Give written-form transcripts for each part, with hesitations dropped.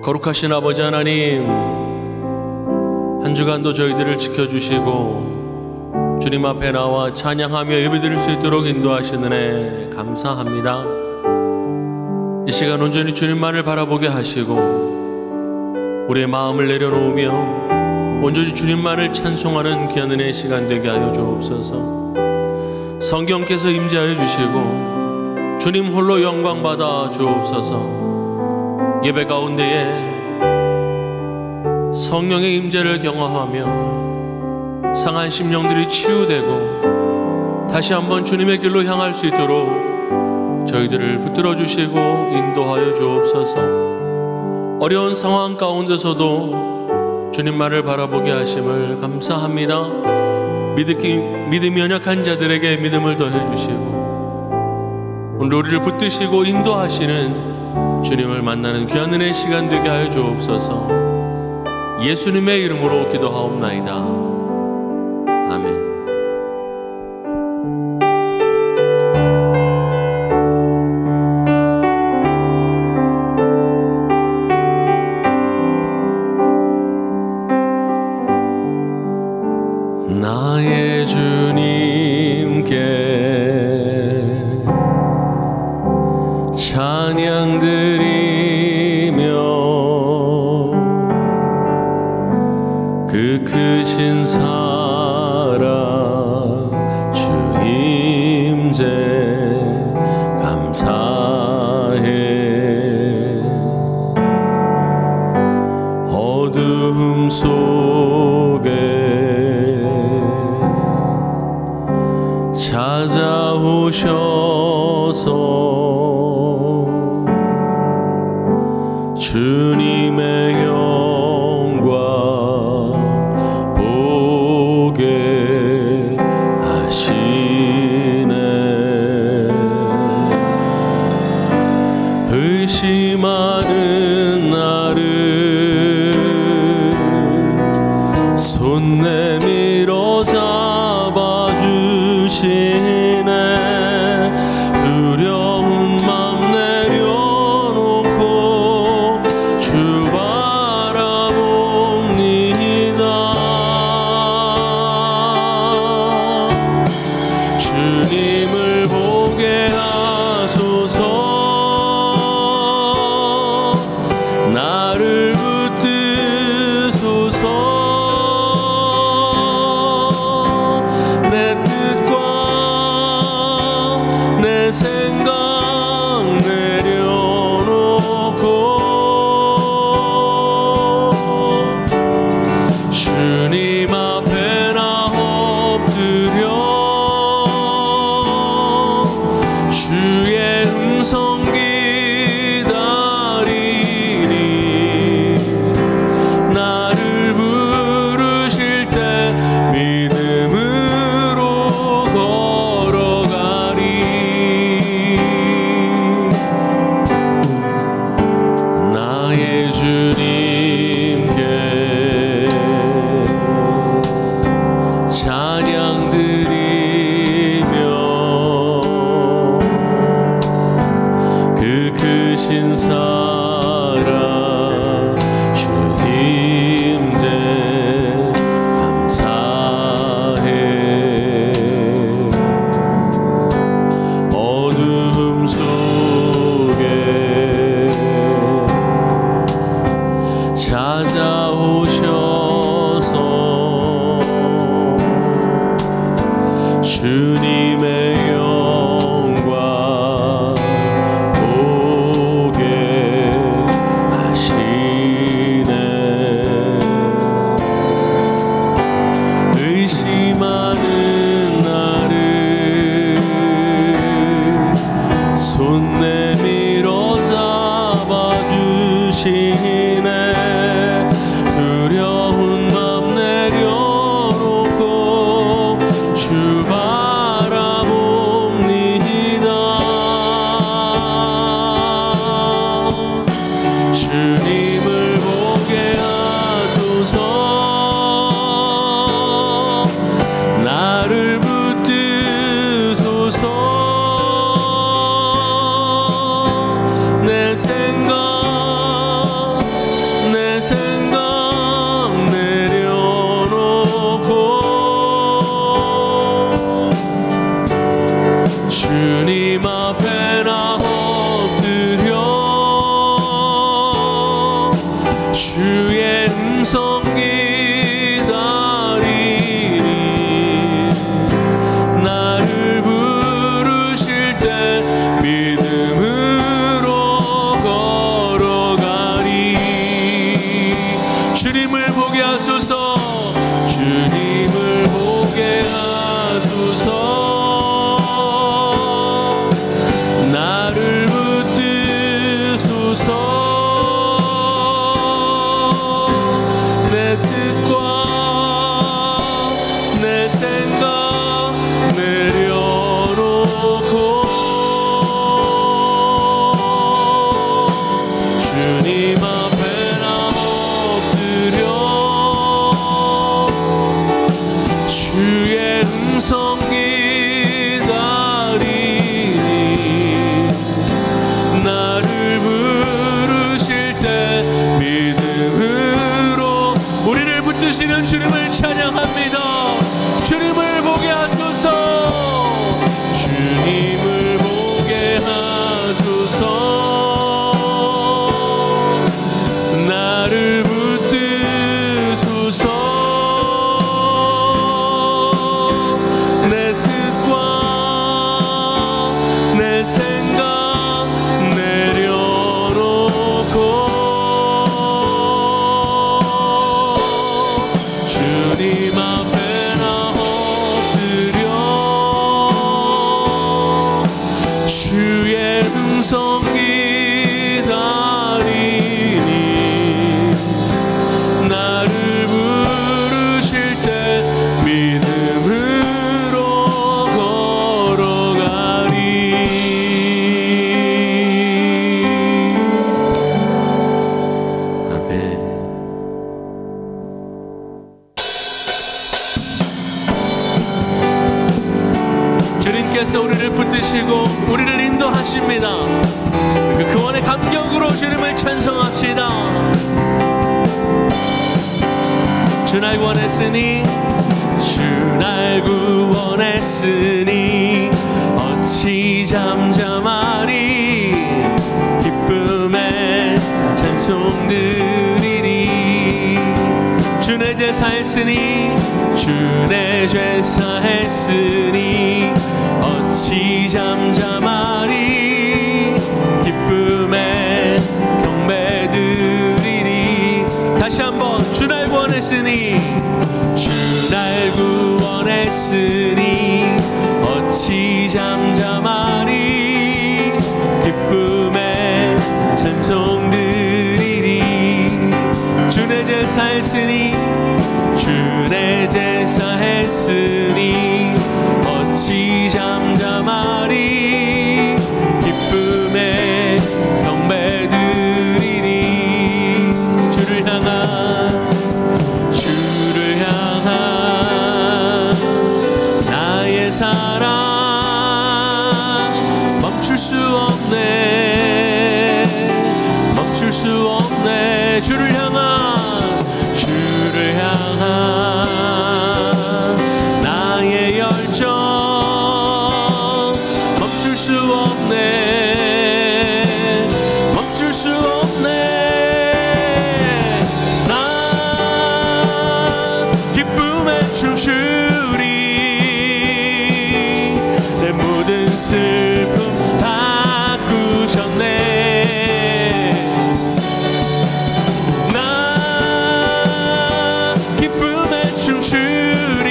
거룩하신 아버지 하나님, 한 주간도 저희들을 지켜주시고 주님 앞에 나와 찬양하며 예배드릴 수 있도록 인도하신 은혜 감사합니다. 이 시간 온전히 주님만을 바라보게 하시고 우리의 마음을 내려놓으며 온전히 주님만을 찬송하는 귀한 은혜의 시간 되게 하여 주옵소서. 성경께서 임재하여 주시고 주님 홀로 영광 받아 주옵소서. 예배 가운데에 성령의 임재를 경험하며 상한 심령들이 치유되고 다시 한번 주님의 길로 향할 수 있도록 저희들을 붙들어 주시고 인도하여 주옵소서. 어려운 상황 가운데서도 주님만을 바라보게 하심을 감사합니다. 믿음이 연약한 자들에게 믿음을 더해 주시고 오늘 우리를 붙드시고 인도하시는 주님을 만나는 귀한 은혜의 시간 되게 하여 주옵소서. 예수님의 이름으로 기도하옵나이다. 아멘. 나의 주님께 찬양 드리며 그 크신 사랑 주 임재 감사해. 어두움 속에 찾아오셔서 주님의 영광 보게 하시네. 의심하는 나를 손 내밀어 잡아주시네. 두려운 맘 내려놓고 주 바라봅니다. 주님을 보게 하소서. 나를 붙드소서. 하소서. 주님을 보게 하소서. 나를 붙드소서. 내 뜻과 내 생각 내려놓고 주님 앞에 나 엎드려 주의 음성 기다리니 나를 부르실 때 믿음으로 우리를 붙드시는 주님을 찬양합니다. 주님을 보게 하소서. 주님을 보게 하소서. 나를 붙드소서. 내 뜻과 내 생각 내려놓고 주님 앞에 나 엎드려 주의 음성 기다리니 나를 부르실 때 믿음으로 걸어가리. 아멘. 주님께서 우리를 붙드시고 우리를 인도하십니다. 그 구원의 감격으로 주님을 찬송합시다. 주 날 구원했으니 주 날 구원했으니 어찌 잠잠하리. 기쁨의 찬송 드리리. 주 내 제사 했으니 주 내 제사 했으니 어찌 잠잠하리. 기쁨의 경배 드리리. 다시 한번 주 날 구원했으니 주 날 구원했으니 어찌 잠잠하리. 기쁨의 찬송 드리리. 주 내 제사 했으니 주 내 제사 했으니 어찌 잠잠하리. 기쁨의 경배 드리리. 주를 향한 나의 사랑 멈출 수 없네. 멈출 수 없네. 주를 향한 나의 열정 멈출 수 없네. 멈출 수 없네. 나 기쁨에 춤추리. 내 모든 슬픔 바꾸셨네. 나 기쁨에 춤추리.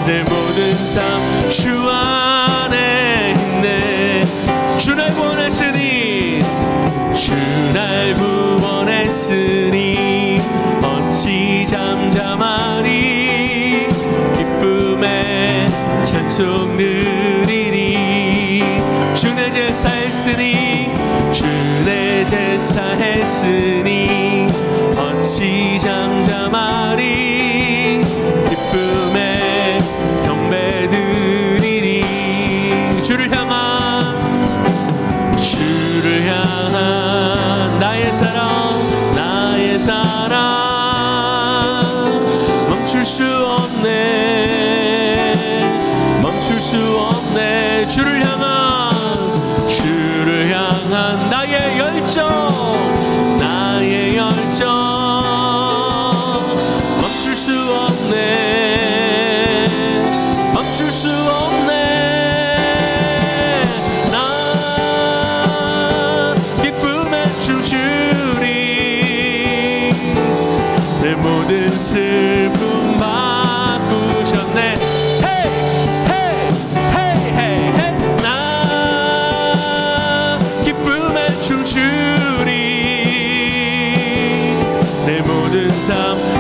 내 모든 삶 주 안에 있네. 주 날 구원했으니 주 날 구원했으니 어찌 잠잠하리. 기쁨의 찬송 드리리. 주 내 제사 했으니 주 내 제사 했으니 어찌 잠잠하리. 기쁨의 경배 드리리. 주를 향한 나의 사랑 멈출 수 없네. 멈출 수 없네. 주를 향한 나의 열정 멈출 수 없네. 멈출 수 없네. 나 기쁨에 춤추리. 내 모든 슬픔 바꾸셨네. 헤이 헤이 헤이 헤이 헤이. 나 기쁨에 춤추리. 내 모든 삶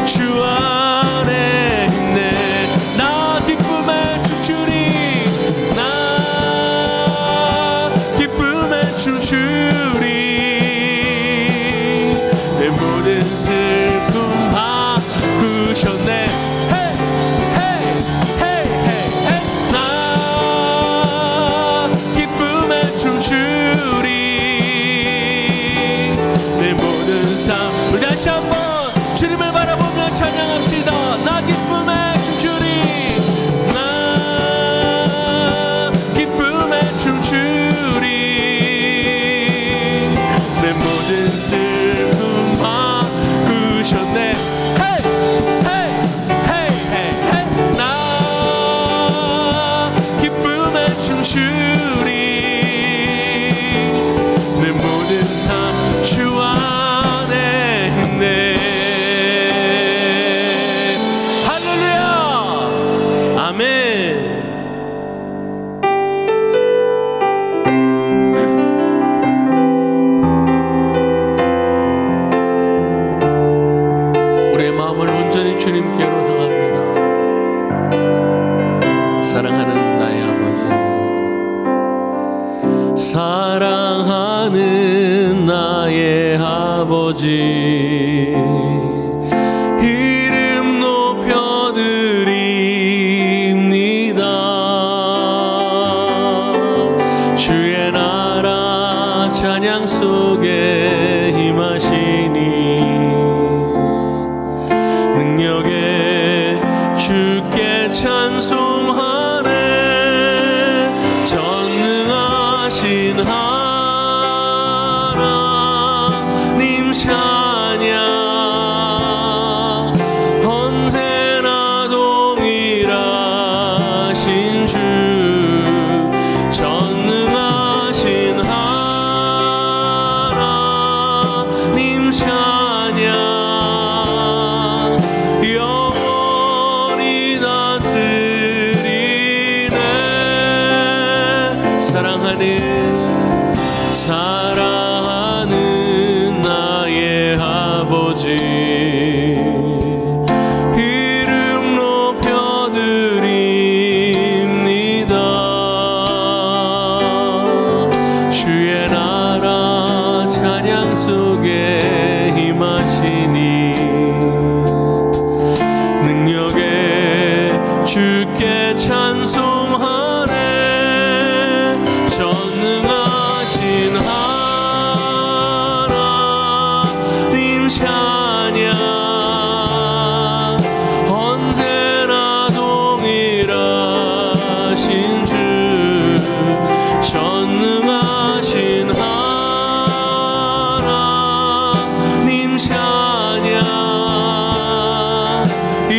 주 안에 있네. 나 기쁨에 춤추리. 나 기쁨에 춤추리. 내 모든 슬픔 바꾸셨네. 헤이 헤이 헤이 헤이 헤이. 나 기쁨에 춤추리. 내 모든 삶. 우리 다시 한번 주님을 바라보며 찬양합시다. 나 기쁨에 춤추리. 나 기쁨에 춤추리. 내 모든 슬픔 바꾸셨네. 헤이 헤이 헤이 헤이 헤이. 나 기쁨에 춤추리. 내 모든 삶 주 안에 있네. 할렐루야. 아멘. 우리의 마음을 온전히 주님께로 향합니다. 사랑하는 나의 아버지, 사랑하는 나의 아버지, 이름 높여드립니다. 주의 나라 찬양 속에 임하시니 능력에 주께 찬송하네. 전능하신 하나님 찬양. 언제나 동일하신 주. 전능하신 하나님 찬양. 영원히 다스리네. 사랑하는 나의 아버지, 이름 높여드립니다. 주의 나라 찬양 속에 임하시니 능력에 주께 찬송하네. 전능하신 하나님 찬양. 언제나 동일하신 주. 전능하신 하나님 찬양.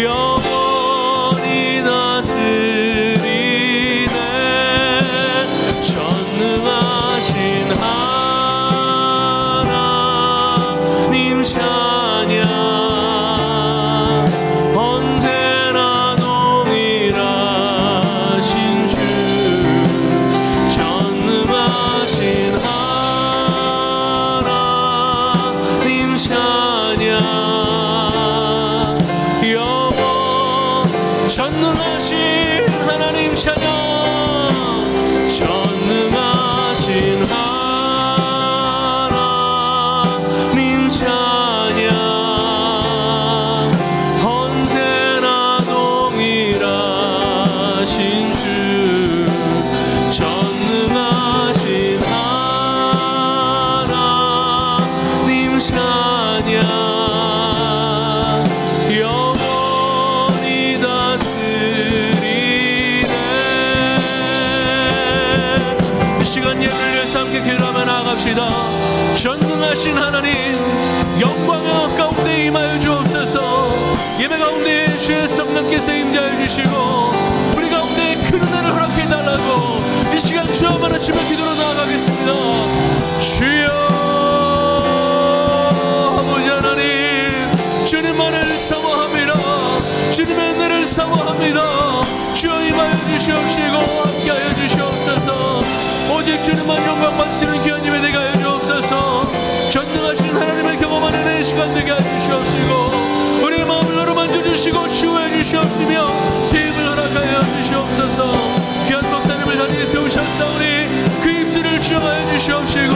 영원히 다스리네. 전능하신 하나님 찬양. 언제나 동일하신 주. 전능하신 하나님 찬양. 전능하신 하나님 찬양. 전능하신 하나님 찬양. 언제나 동일하신 주. 전능하신 하나님 찬양. 영원히 다스리네. 이 시간 예배를 위해서 함께 기도하며 나아갑시다. 전능하신 하나님, 영광의 가운데 임하여 주옵소서. 예배 가운데 주의 성령께서 임재하여 주시고 우리 가운데 큰 은혜를 허락해 달라고 이 시간 주여만 하시며 기도로 나아가겠습니다. 주여, 아버지 하나님, 주님만을 사모합니다. 주님의 은혜를 사모합니다. 주여 임하여 주시옵시고 함께하여 주시옵소서. 오직 주님만 영광 받으시는 귀한 예배 되게 하여 주옵소서. 전능하신 하나님의 경험하는 은혜의 시간 되게 하여 주시옵시고 우리의 마음을 너로 만져주시고 치유해 주시옵시며 세임을 허락하여 주시옵소서. 귀한 목사님을 자리에 세우셨사오니 그 입술을 주장하여 주시옵시고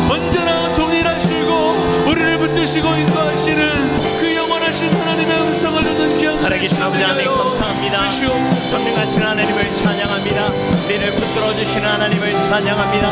언제나 동일하시고 우리를 붙드시고 인도하시는 그 영원하신 하나님의 음성을 듣는 귀한 살아계신 아버지 하나님 감사합니다. 전능하신 하나님을 찬양합니다. 우리를 붙들어 주시는 하나님을 찬양합니다.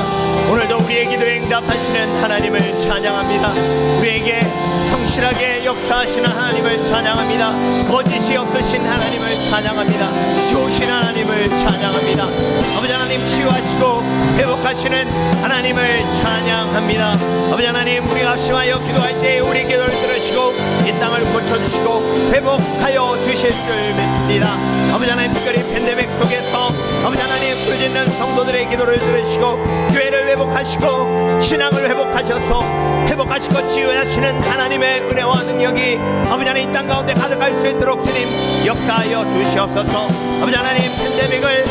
오늘도 우리의 기도에 응답하시는 하나님을 찬양합니다. 우리에게 성실하게 역사하시는 하나님을 찬양합니다. 거짓이 없으신 하나님을 찬양합니다. 좋으신 하나님을 찬양합니다. 아버지 하나님 치유하시고 회복하시는 하나님을 찬양합니다. 아버지 하나님 우리가 합심하여 기도할 때 우리 기도를 들으시고 이 땅을 고쳐주시고 회복하여 주실 줄 믿습니다. 아버지 하나님 특별히 팬데믹 속에서 아버지 하나님 부르짖는 성도들의 기도를 들으시고 교회를 회복하시고 신앙을 회복하셔서 회복하시고 치유하시는 하나님의 은혜와 능력이 아버지 하나님 이 땅 가운데 가득할 수 있도록 주님 역사하여 주시옵소서. 아버지 하나님 팬데믹을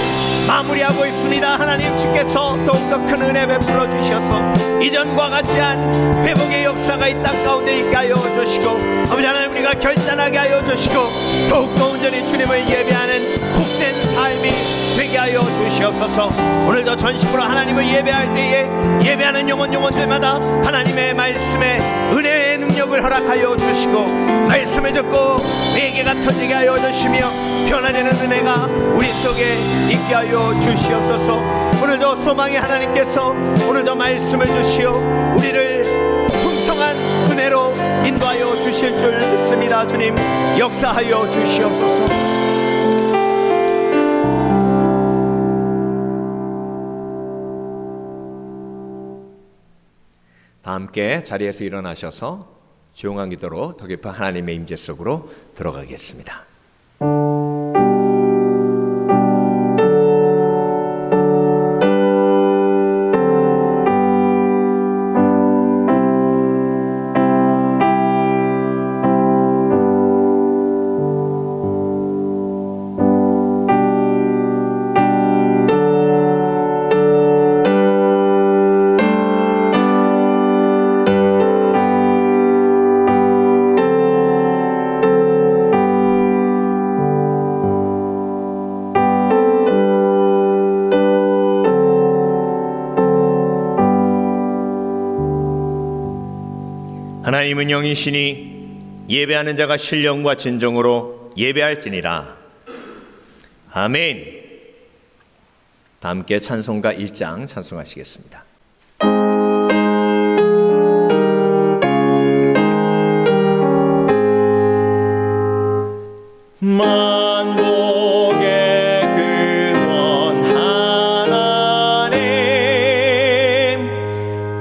마무리하고 있습니다. 하나님 주께서 더욱더 큰 은혜 베풀어 주셔서 이전과 같이 한 회복의 역사가 이 땅 가운데 있게 하여 주시고 아버지 하나님 우리가 결단하게 하여 주시고 더욱더 온전히 주님을 예배하는 복된 삶이 되게 하여 주시옵소서. 오늘도 전심으로 하나님을 예배할 때에 예배하는 영혼들마다 하나님의 말씀에 은혜의 능력을 허락하여 주시고 말씀을 듣고 회개가 터지게 하여 주시며 변화되는 은혜가 우리 속에 있게 하여 주시옵소서. 오늘도 소망의 하나님께서 오늘도 말씀을 주시어 우리를 풍성한 은혜로 인도하여 주실 줄 믿습니다. 주님 역사하여 주시옵소서. 다 함께 자리에서 일어나셔서 조용한 기도로 더 깊은 하나님의 임재 속으로 들어가겠습니다. 하나님은 영이시니 예배하는 자가 신령과 진정으로 예배할지니라. 아멘. 다 함께 찬송가 1장 찬송하시겠습니다. 만복의 근원 하나님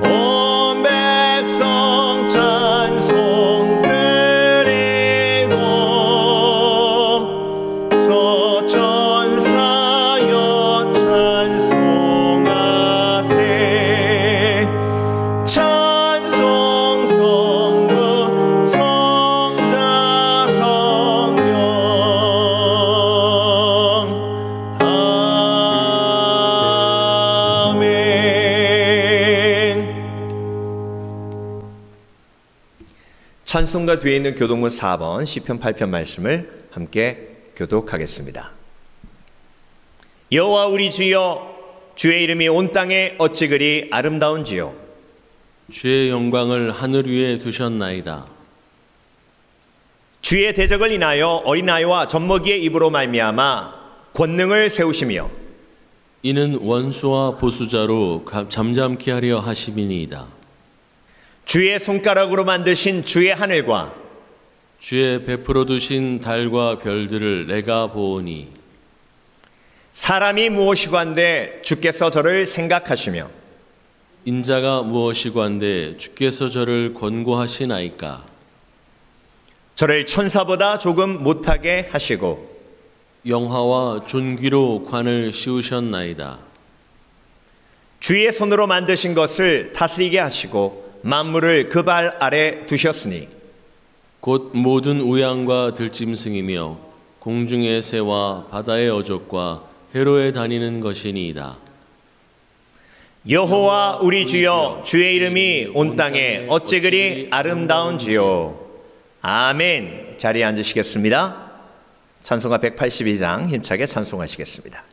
온 백성 찬송 드리고 저 천사여 찬송하세. 찬송 성부 성자 성령 찬송가 뒤에 있는 교동문 4번 시편 8편 말씀을 함께 교독하겠습니다. 여호와 우리 주여, 주의 이름이 온 땅에 어찌 그리 아름다운지요. 주의 영광을 하늘 위에 두셨나이다. 주의 대적을 인하여 어린아이와 젖먹이의 입으로 말미암아 권능을 세우시며 이는 원수와 보수자로 잠잠케 하려 하심이니이다. 주의 손가락으로 만드신 주의 하늘과 주의 베풀어 두신 달과 별들을 내가 보오니 사람이 무엇이관데 주께서 저를 생각하시며 인자가 무엇이관데 주께서 저를 권고하시나이까. 저를 천사보다 조금 못하게 하시고 영화와 존귀로 관을 씌우셨나이다. 주의 손으로 만드신 것을 다스리게 하시고 만물을 그 발 아래 두셨으니 곧 모든 우양과 들짐승이며 공중의 새와 바다의 어족과 해로에 다니는 것이니이다. 여호와 우리 주여, 주의 이름이 온 땅에 어찌 그리 아름다운지요. 아멘. 자리에 앉으시겠습니다. 찬송가 182장 힘차게 찬송하시겠습니다.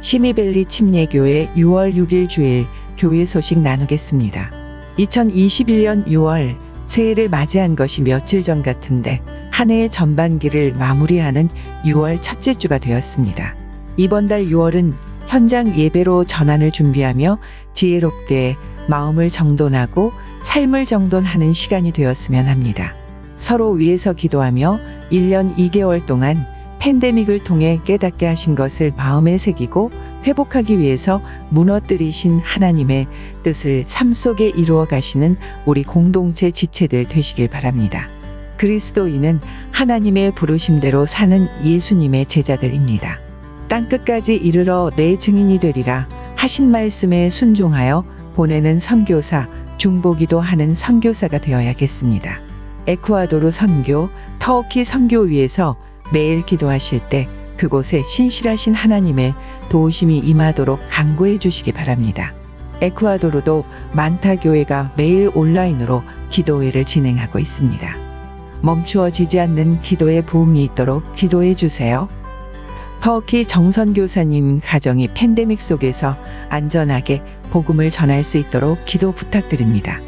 시미밸리 침례교회 6월 6일 주일 교회 소식 나누겠습니다. 2021년 6월 새해를 맞이한 것이 며칠 전 같은데 한 해의 전반기를 마무리하는 6월 첫째 주가 되었습니다. 이번 달 6월은 현장 예배로 전환을 준비하며 지혜롭게 마음을 정돈하고 삶을 정돈하는 시간이 되었으면 합니다. 서로 위해서 기도하며 1년 2개월 동안 팬데믹을 통해 깨닫게 하신 것을 마음에 새기고 회복하기 위해서 무너뜨리신 하나님의 뜻을 삶 속에 이루어 가시는 우리 공동체 지체들 되시길 바랍니다. 그리스도인은 하나님의 부르심대로 사는 예수님의 제자들입니다. 땅끝까지 이르러 내 증인이 되리라 하신 말씀에 순종하여 보내는 선교사, 중보기도 하는 선교사가 되어야겠습니다. 에쿠아도르 선교, 터키 선교 위에서 매일 기도하실 때 그곳에 신실하신 하나님의 도우심이 임하도록 간구해 주시기 바랍니다. 에쿠아도르도 만타 교회가 매일 온라인으로 기도회를 진행하고 있습니다. 멈추어지지 않는 기도의 부흥이 있도록 기도해 주세요. 터키 정선교사님 가정이 팬데믹 속에서 안전하게 복음을 전할 수 있도록 기도 부탁드립니다.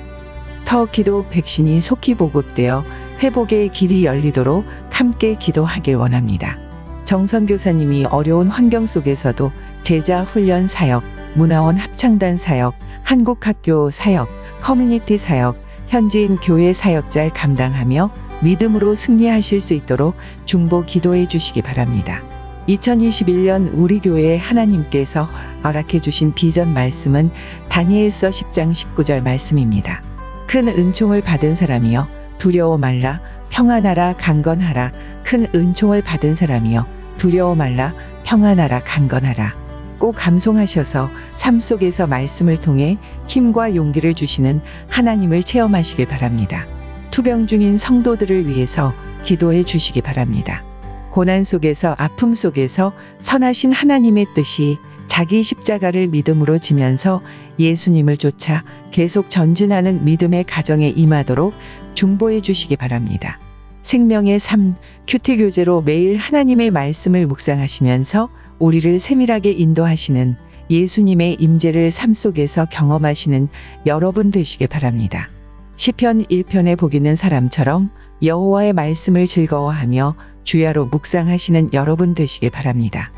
터키도 백신이 속히 보급되어 회복의 길이 열리도록 함께 기도하길 원합니다. 정선교사님이 어려운 환경 속에서도 제자 훈련 사역, 문화원 합창단 사역, 한국학교 사역, 커뮤니티 사역, 현지인 교회 사역자를 감당하며 믿음으로 승리하실 수 있도록 중보 기도해 주시기 바랍니다. 2021년 우리 교회에 하나님께서 허락해 주신 비전 말씀은 다니엘서 10장 19절 말씀입니다. 큰 은총을 받은 사람이여 두려워 말라 평안하라 강건하라. 큰 은총을 받은 사람이여 두려워 말라 평안하라 강건하라. 꼭 감송하셔서 삶 속에서 말씀을 통해 힘과 용기를 주시는 하나님을 체험하시길 바랍니다. 투병 중인 성도들을 위해서 기도해 주시기 바랍니다. 고난 속에서 아픔 속에서 선하신 하나님의 뜻이 자기 십자가를 믿음으로 지면서 예수님을 쫓아 계속 전진하는 믿음의 가정에 임하도록 중보해 주시기 바랍니다. 생명의 삶 큐티 교제로 매일 하나님의 말씀을 묵상하시면서 우리를 세밀하게 인도하시는 예수님의 임재를 삶 속에서 경험하시는 여러분 되시길 바랍니다. 시편 1편에 복 있는 사람처럼 여호와의 말씀을 즐거워하며 주야로 묵상하시는 여러분 되시길 바랍니다.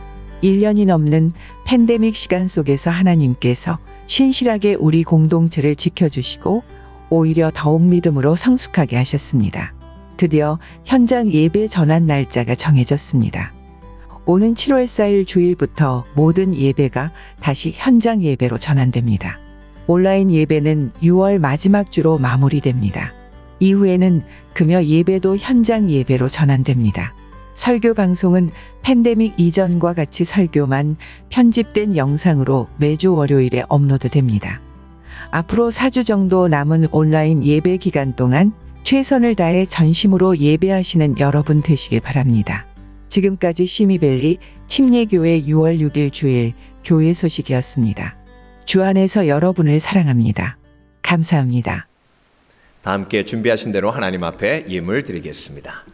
1년이 넘는 팬데믹 시간 속에서 하나님께서 신실하게 우리 공동체를 지켜주시고 오히려 더욱 믿음으로 성숙하게 하셨습니다. 드디어 현장 예배 전환 날짜가 정해졌습니다. 오는 7월 4일 주일부터 모든 예배가 다시 현장 예배로 전환됩니다. 온라인 예배는 6월 마지막 주로 마무리됩니다. 이후에는 금요 예배도 현장 예배로 전환됩니다. 설교 방송은 팬데믹 이전과 같이 설교만 편집된 영상으로 매주 월요일에 업로드됩니다. 앞으로 4주 정도 남은 온라인 예배 기간 동안 최선을 다해 전심으로 예배하시는 여러분 되시길 바랍니다. 지금까지 시미밸리 침례교회 6월 6일 주일 교회 소식이었습니다. 주 안에서 여러분을 사랑합니다. 감사합니다. 다 함께 준비하신 대로 하나님 앞에 예물 드리겠습니다.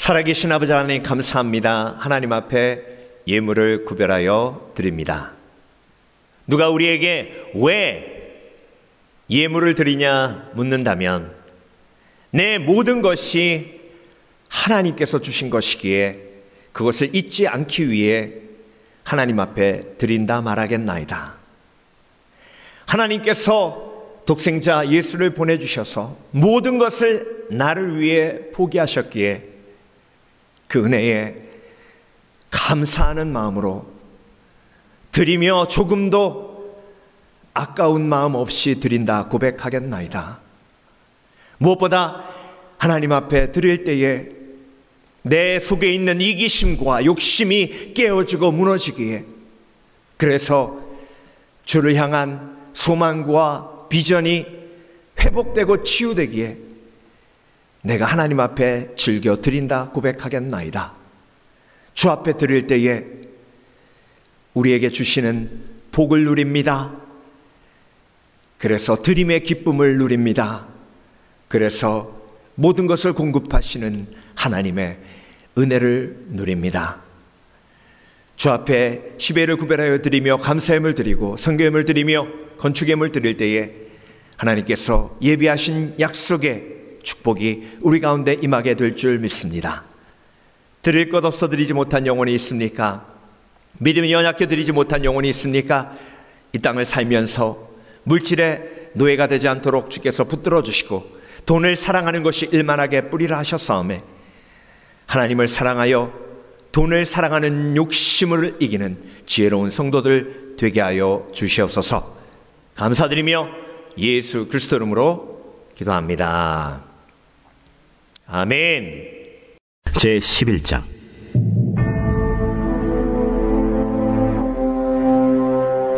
살아계신 아버지 하나님 감사합니다. 하나님 앞에 예물을 구별하여 드립니다. 누가 우리에게 왜 예물을 드리냐 묻는다면 내 모든 것이 하나님께서 주신 것이기에 그것을 잊지 않기 위해 하나님 앞에 드린다 말하겠나이다. 하나님께서 독생자 예수를 보내주셔서 모든 것을 나를 위해 포기하셨기에 그 은혜에 감사하는 마음으로 드리며 조금도 아까운 마음 없이 드린다 고백하겠나이다. 무엇보다 하나님 앞에 드릴 때에 내 속에 있는 이기심과 욕심이 깨어지고 무너지기에, 그래서 주를 향한 소망과 비전이 회복되고 치유되기에 내가 하나님 앞에 즐겨 드린다 고백하겠나이다. 주 앞에 드릴 때에 우리에게 주시는 복을 누립니다. 그래서 드림의 기쁨을 누립니다. 그래서 모든 것을 공급하시는 하나님의 은혜를 누립니다. 주 앞에 시배를 구별하여 드리며 감사함을 드리고 성교함을 드리며 건축함을 드릴 때에 하나님께서 예비하신 약속의 축복이 우리 가운데 임하게 될 줄 믿습니다. 드릴 것 없어 드리지 못한 영혼이 있습니까? 믿음이 연약해 드리지 못한 영혼이 있습니까? 이 땅을 살면서 물질의 노예가 되지 않도록 주께서 붙들어 주시고 돈을 사랑하는 것이 일만하게 뿌리라 하셨사오매 하나님을 사랑하여 돈을 사랑하는 욕심을 이기는 지혜로운 성도들 되게 하여 주시옵소서. 감사드리며 예수 그리스도 이름으로 기도합니다. 아멘. 제11장.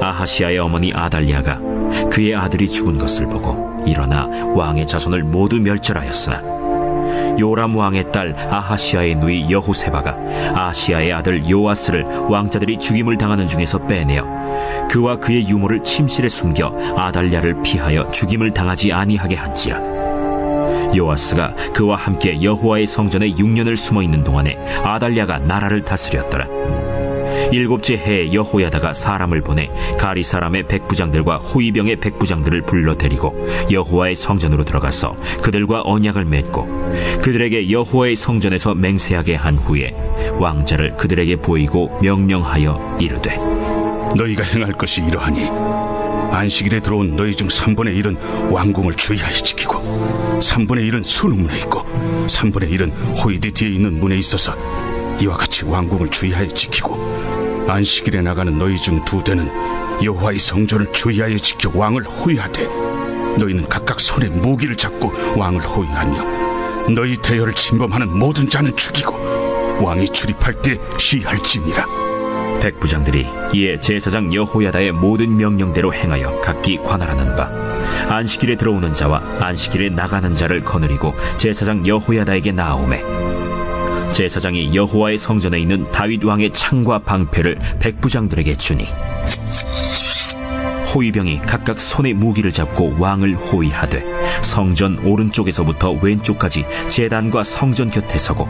아하시아의 어머니 아달랴가 그의 아들이 죽은 것을 보고 일어나 왕의 자손을 모두 멸절하였으나 요람 왕의 딸 아하시아의 누이 여호세바가 아하시아의 아들 요아스를 왕자들이 죽임을 당하는 중에서 빼내어 그와 그의 유모를 침실에 숨겨 아달랴를 피하여 죽임을 당하지 아니하게 한지라. 요아스가 그와 함께 여호와의 성전에 6년을 숨어있는 동안에 아달랴가 나라를 다스렸더라. 7째 해에 여호야다가 사람을 보내 가리 사람의 백부장들과 호위병의 백부장들을 불러 데리고 여호와의 성전으로 들어가서 그들과 언약을 맺고 그들에게 여호와의 성전에서 맹세하게 한 후에 왕자를 그들에게 보이고 명령하여 이르되, 너희가 행할 것이 이러하니 안식일에 들어온 너희 중 3분의 1은 왕궁을 주의하여 지키고 3분의 1은 수능문에 있고 3분의 1은 호위대 뒤에 있는 문에 있어서 이와 같이 왕궁을 주의하여 지키고 안식일에 나가는 너희 중 2대는 여호와의 성전을 주의하여 지켜 왕을 호위하되 너희는 각각 손에 무기를 잡고 왕을 호위하며 너희 대열을 침범하는 모든 자는 죽이고 왕이 출입할 때 시할지니라. 백부장들이 이에 제사장 여호야다의 모든 명령대로 행하여 각기 관할하는 바 안식일에 들어오는 자와 안식일에 나가는 자를 거느리고 제사장 여호야다에게 나아오매 제사장이 여호와의 성전에 있는 다윗 왕의 창과 방패를 백부장들에게 주니 호위병이 각각 손에 무기를 잡고 왕을 호위하되 성전 오른쪽에서부터 왼쪽까지 제단과 성전 곁에 서고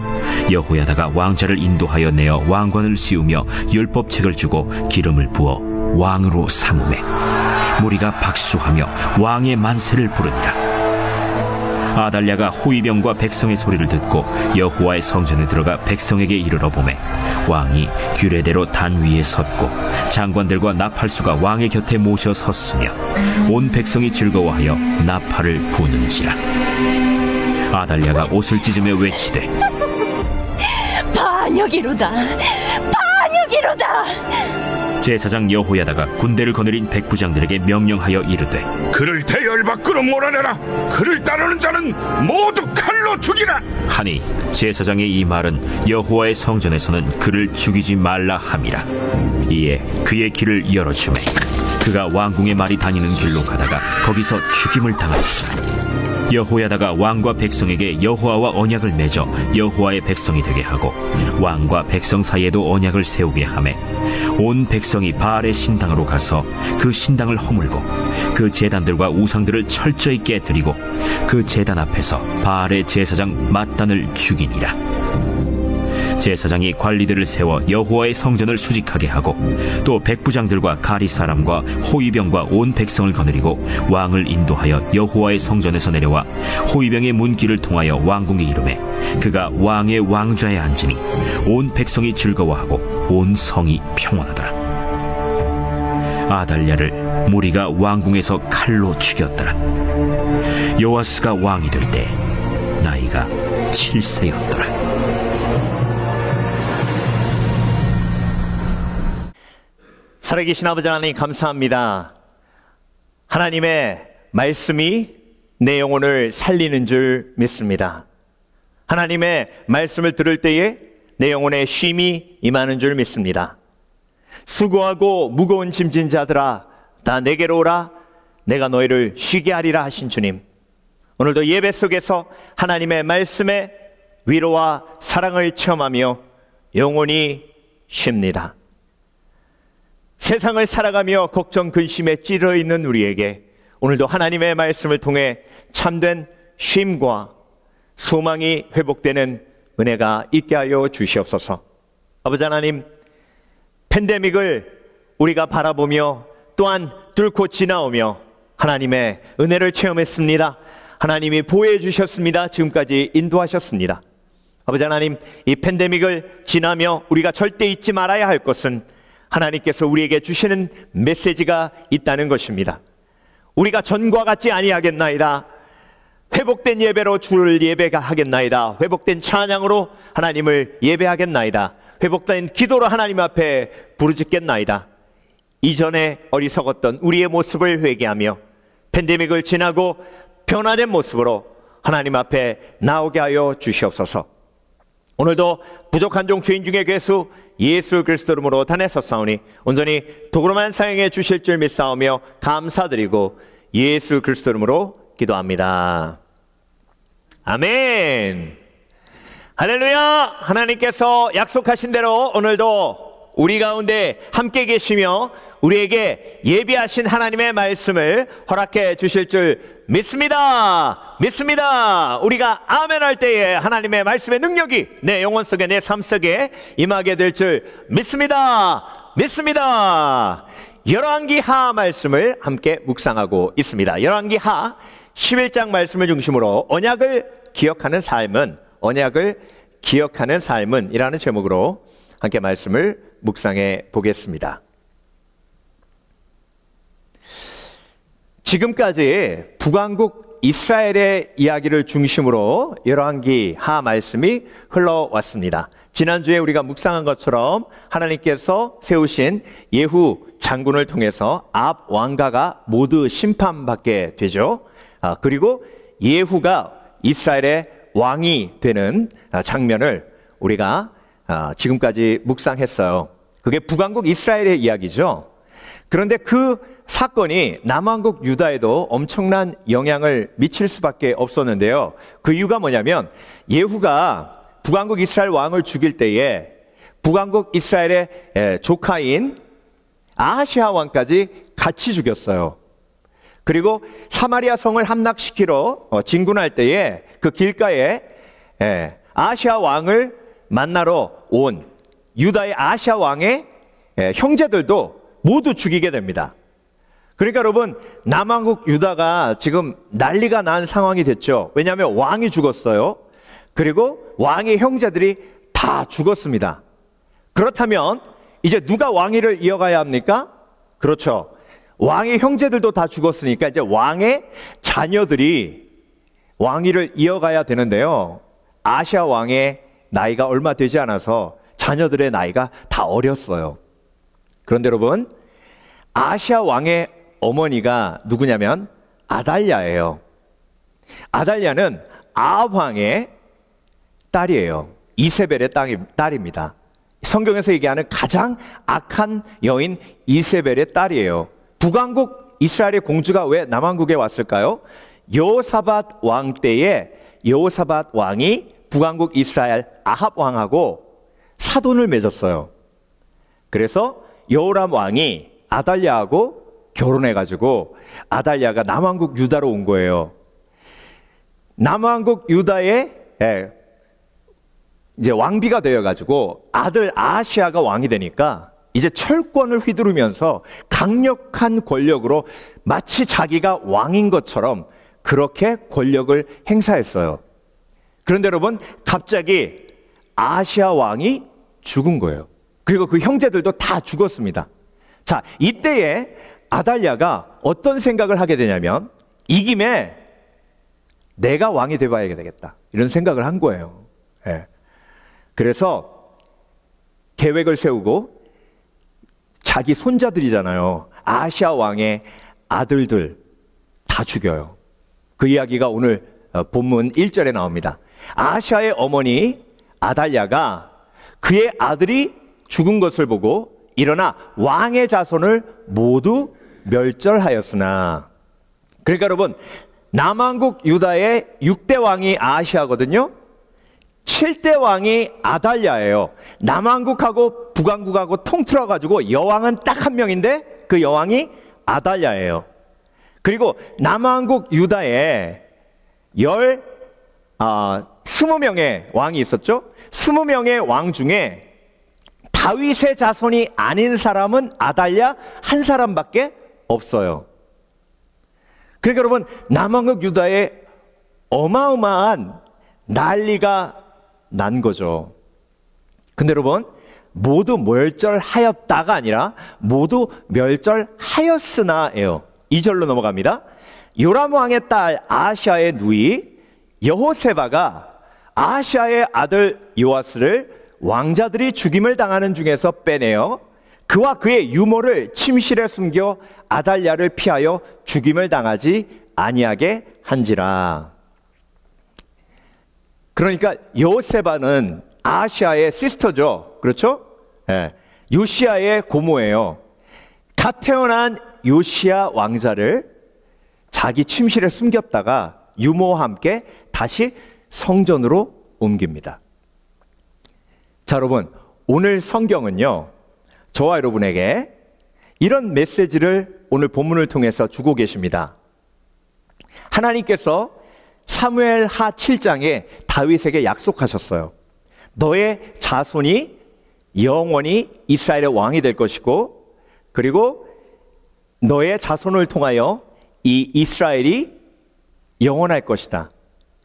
여호야다가 왕자를 인도하여 내어 왕관을 씌우며 율법책을 주고 기름을 부어 왕으로 삼으매 무리가 박수하며 왕의 만세를 부르니라. 아달랴가 호위병과 백성의 소리를 듣고 여호와의 성전에 들어가 백성에게 이르러 보매 왕이 규례대로 단 위에 섰고 장관들과 나팔수가 왕의 곁에 모셔 섰으며 온 백성이 즐거워하여 나팔을 부는지라. 아달랴가 옷을 찢으며 외치되, 반역이로다, 반역이로다. 제사장 여호야다가 군대를 거느린 백부장들에게 명령하여 이르되, 그를 대열 밖으로 몰아내라. 그를 따르는 자는 모두 칼로 죽이라 하니 제사장의 이 말은 여호와의 성전에서는 그를 죽이지 말라 함이라. 이에 그의 길을 열어주매 그가 왕궁의 말이 다니는 길로 가다가 거기서 죽임을 당하였더라. 여호야다가 왕과 백성에게 여호와와 언약을 맺어 여호와의 백성이 되게 하고 왕과 백성 사이에도 언약을 세우게 하매 온 백성이 바알의 신당으로 가서 그 신당을 허물고 그 제단들과 우상들을 철저히 깨뜨리고 그 제단 앞에서 바알의 제사장 맏단을 죽이니라. 제사장이 관리들을 세워 여호와의 성전을 수직하게 하고 또 백부장들과 가리 사람과 호위병과 온 백성을 거느리고 왕을 인도하여 여호와의 성전에서 내려와 호위병의 문길을 통하여 왕궁에 이르매 그가 왕의 왕좌에 앉으니 온 백성이 즐거워하고 온 성이 평온하더라. 아달랴를 무리가 왕궁에서 칼로 죽였더라. 요아스가 왕이 될 때 나이가 7세였더라. 살아계신 아버지 하나님 감사합니다. 하나님의 말씀이 내 영혼을 살리는 줄 믿습니다. 하나님의 말씀을 들을 때에 내 영혼에 쉼이 임하는 줄 믿습니다. 수고하고 무거운 짐진 자들아 다 내게로 오라. 내가 너희를 쉬게 하리라 하신 주님, 오늘도 예배 속에서 하나님의 말씀의 위로와 사랑을 체험하며 영혼이 쉽니다. 세상을 살아가며 걱정 근심에 찌들어 있는 우리에게 오늘도 하나님의 말씀을 통해 참된 쉼과 소망이 회복되는 은혜가 있게 하여 주시옵소서. 아버지 하나님, 팬데믹을 우리가 바라보며 또한 뚫고 지나오며 하나님의 은혜를 체험했습니다. 하나님이 보호해 주셨습니다. 지금까지 인도하셨습니다. 아버지 하나님, 이 팬데믹을 지나며 우리가 절대 잊지 말아야 할 것은 하나님께서 우리에게 주시는 메시지가 있다는 것입니다. 우리가 전과 같지 아니하겠나이다. 회복된 예배로 주를 예배하겠나이다. 회복된 찬양으로 하나님을 예배하겠나이다. 회복된 기도로 하나님 앞에 부르짖겠나이다. 이전에 어리석었던 우리의 모습을 회개하며 팬데믹을 지나고 변화된 모습으로 하나님 앞에 나오게 하여 주시옵소서. 오늘도 부족한 종 죄인 중에 괴수 예수 그리스도 이름으로 단에서싸우니 온전히 도구로만 사용해 주실 줄 믿사오며 감사드리고 예수 그리스도 이름으로 기도합니다. 아멘. 할렐루야. 하나님께서 약속하신 대로 오늘도 우리 가운데 함께 계시며 우리에게 예비하신 하나님의 말씀을 허락해 주실 줄 믿습니다. 믿습니다. 우리가 아멘 할 때에 하나님의 말씀의 능력이 내 영혼 속에, 내 삶 속에 임하게 될 줄 믿습니다. 믿습니다. 열왕기하 말씀을 함께 묵상하고 있습니다. 열왕기하 11장 말씀을 중심으로 언약을 기억하는 삶은, 언약을 기억하는 삶은 이라는 제목으로 함께 말씀을 묵상해 보겠습니다. 지금까지 북왕국 이스라엘의 이야기를 중심으로 열왕기하 말씀이 흘러왔습니다. 지난주에 우리가 묵상한 것처럼 하나님께서 세우신 예후 장군을 통해서 앞 왕가가 모두 심판받게 되죠. 그리고 예후가 이스라엘의 왕이 되는 장면을 우리가 지금까지 묵상했어요. 그게 북왕국 이스라엘의 이야기죠. 그런데 그 사건이 남왕국 유다에도 엄청난 영향을 미칠 수밖에 없었는데요. 그 이유가 뭐냐면 예후가 북왕국 이스라엘 왕을 죽일 때에 북왕국 이스라엘의 조카인 아하시아 왕까지 같이 죽였어요. 그리고 사마리아 성을 함락시키러 진군할 때에 그 길가에 아하시아 왕을 만나러 온 유다의 아하시아 왕의 형제들도 모두 죽이게 됩니다. 그러니까 여러분, 남왕국 유다가 지금 난리가 난 상황이 됐죠. 왜냐하면 왕이 죽었어요. 그리고 왕의 형제들이 다 죽었습니다. 그렇다면 이제 누가 왕위를 이어가야 합니까? 그렇죠. 왕의 형제들도 다 죽었으니까 이제 왕의 자녀들이 왕위를 이어가야 되는데요. 아시아 왕의 나이가 얼마 되지 않아서 자녀들의 나이가 다 어렸어요. 그런데 여러분, 아시아 왕의 어머니가 누구냐면 아달랴예요. 아달랴는 아합 왕의 딸이에요. 이세벨의 딸입니다. 성경에서 얘기하는 가장 악한 여인 이세벨의 딸이에요. 북왕국 이스라엘의 공주가 왜 남왕국에 왔을까요? 여호사밧 왕 때에 여호사밧 왕이 북왕국 이스라엘 아합 왕하고 사돈을 맺었어요. 그래서 여호람 왕이 아달랴하고 결혼해가지고 아달랴가 남왕국 유다로 온 거예요. 남왕국 유다의 이제 왕비가 되어가지고 아들 아하시아가 왕이 되니까 이제 철권을 휘두르면서 강력한 권력으로 마치 자기가 왕인 것처럼 그렇게 권력을 행사했어요. 그런데 여러분, 갑자기 아하시아 왕이 죽은 거예요. 그리고 그 형제들도 다 죽었습니다. 자, 이때에 아달랴가 어떤 생각을 하게 되냐면 이 김에 내가 왕이 돼봐야 되겠다, 이런 생각을 한 거예요. 그래서 계획을 세우고 자기 손자들이잖아요. 아하시아 왕의 아들들 다 죽여요. 그 이야기가 오늘 본문 1절에 나옵니다. 아하시아의 어머니 아달랴가 그의 아들이 죽은 것을 보고 일어나 왕의 자손을 모두 멸절하였으나, 그러니까 여러분, 남왕국 유다의 6대 왕이 아하시아거든요. 7대 왕이 아달랴예요. 남왕국하고 북왕국하고 통틀어가지고 여왕은 딱 한 명인데 그 여왕이 아달랴예요. 그리고 남왕국 유다에 20명의 왕이 있었죠. 20명의 왕 중에 다윗의 자손이 아닌 사람은 아달랴 한 사람밖에 없어요. 그러니까 여러분, 남왕국 유다에 어마어마한 난리가 난 거죠. 근데 여러분, 모두 멸절하였다가 아니라 모두 멸절하였으나예요. 2절로 넘어갑니다. 요람 왕의 딸 아하시아의 누이 여호세바가 아하시아의 아들 요아스를 왕자들이 죽임을 당하는 중에서 빼내어 그와 그의 유모를 침실에 숨겨 아달랴를 피하여 죽임을 당하지 아니하게 한지라. 그러니까 여호세바는 아하시아의 시스터죠. 그렇죠? 요시아의 고모예요. 갓 태어난 요시아 왕자를 자기 침실에 숨겼다가 유모와 함께 다시 성전으로 옮깁니다. 자, 여러분, 오늘 성경은요, 저와 여러분에게 이런 메시지를 오늘 본문을 통해서 주고 계십니다. 하나님께서 사무엘하 7장에 다윗에게 약속하셨어요. 너의 자손이 영원히 이스라엘의 왕이 될 것이고, 그리고 너의 자손을 통하여 이 이스라엘이 영원할 것이다.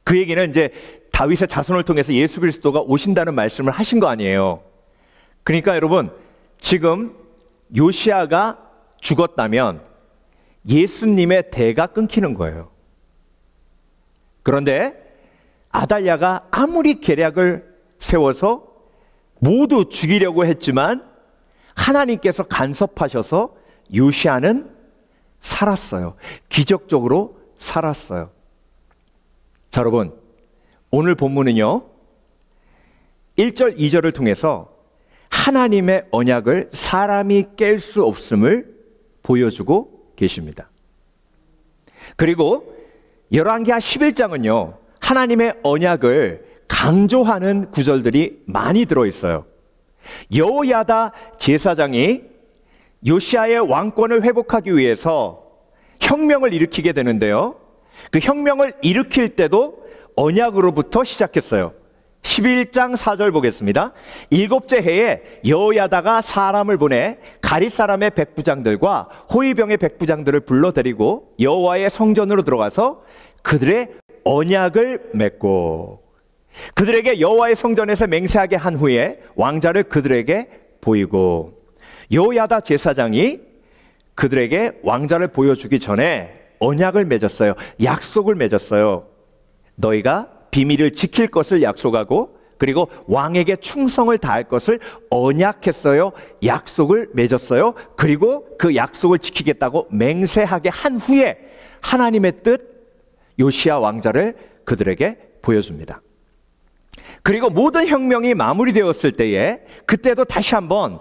그 얘기는 이제 다윗의 자손을 통해서 예수 그리스도가 오신다는 말씀을 하신 거 아니에요. 그러니까 여러분, 지금 요시아가 죽었다면 예수님의 대가 끊기는 거예요. 그런데 아달랴가 아무리 계략을 세워서 모두 죽이려고 했지만 하나님께서 간섭하셔서 요시아는 살았어요. 기적적으로 살았어요. 자, 여러분, 오늘 본문은요 1절 2절을 통해서 하나님의 언약을 사람이 깰 수 없음을 보여주고 계십니다. 그리고 열왕기하 11장은요 하나님의 언약을 강조하는 구절들이 많이 들어있어요. 여호야다 제사장이 요시아의 왕권을 회복하기 위해서 혁명을 일으키게 되는데요, 그 혁명을 일으킬 때도 언약으로부터 시작했어요. 11장 4절 보겠습니다. 7째 해에 여호야다가 사람을 보내 가릿 사람의 백부장들과 호위병의 백부장들을 불러들이고 여호와의 성전으로 들어가서 그들의 언약을 맺고 그들에게 여호와의 성전에서 맹세하게 한 후에 왕자를 그들에게 보이고, 여호야다 제사장이 그들에게 왕자를 보여주기 전에 언약을 맺었어요. 약속을 맺었어요. 너희가 비밀을 지킬 것을 약속하고, 그리고 왕에게 충성을 다할 것을 언약했어요. 약속을 맺었어요. 그리고 그 약속을 지키겠다고 맹세하게 한 후에 하나님의 뜻 요시아 왕자를 그들에게 보여줍니다. 그리고 모든 혁명이 마무리되었을 때에 그때도 다시 한번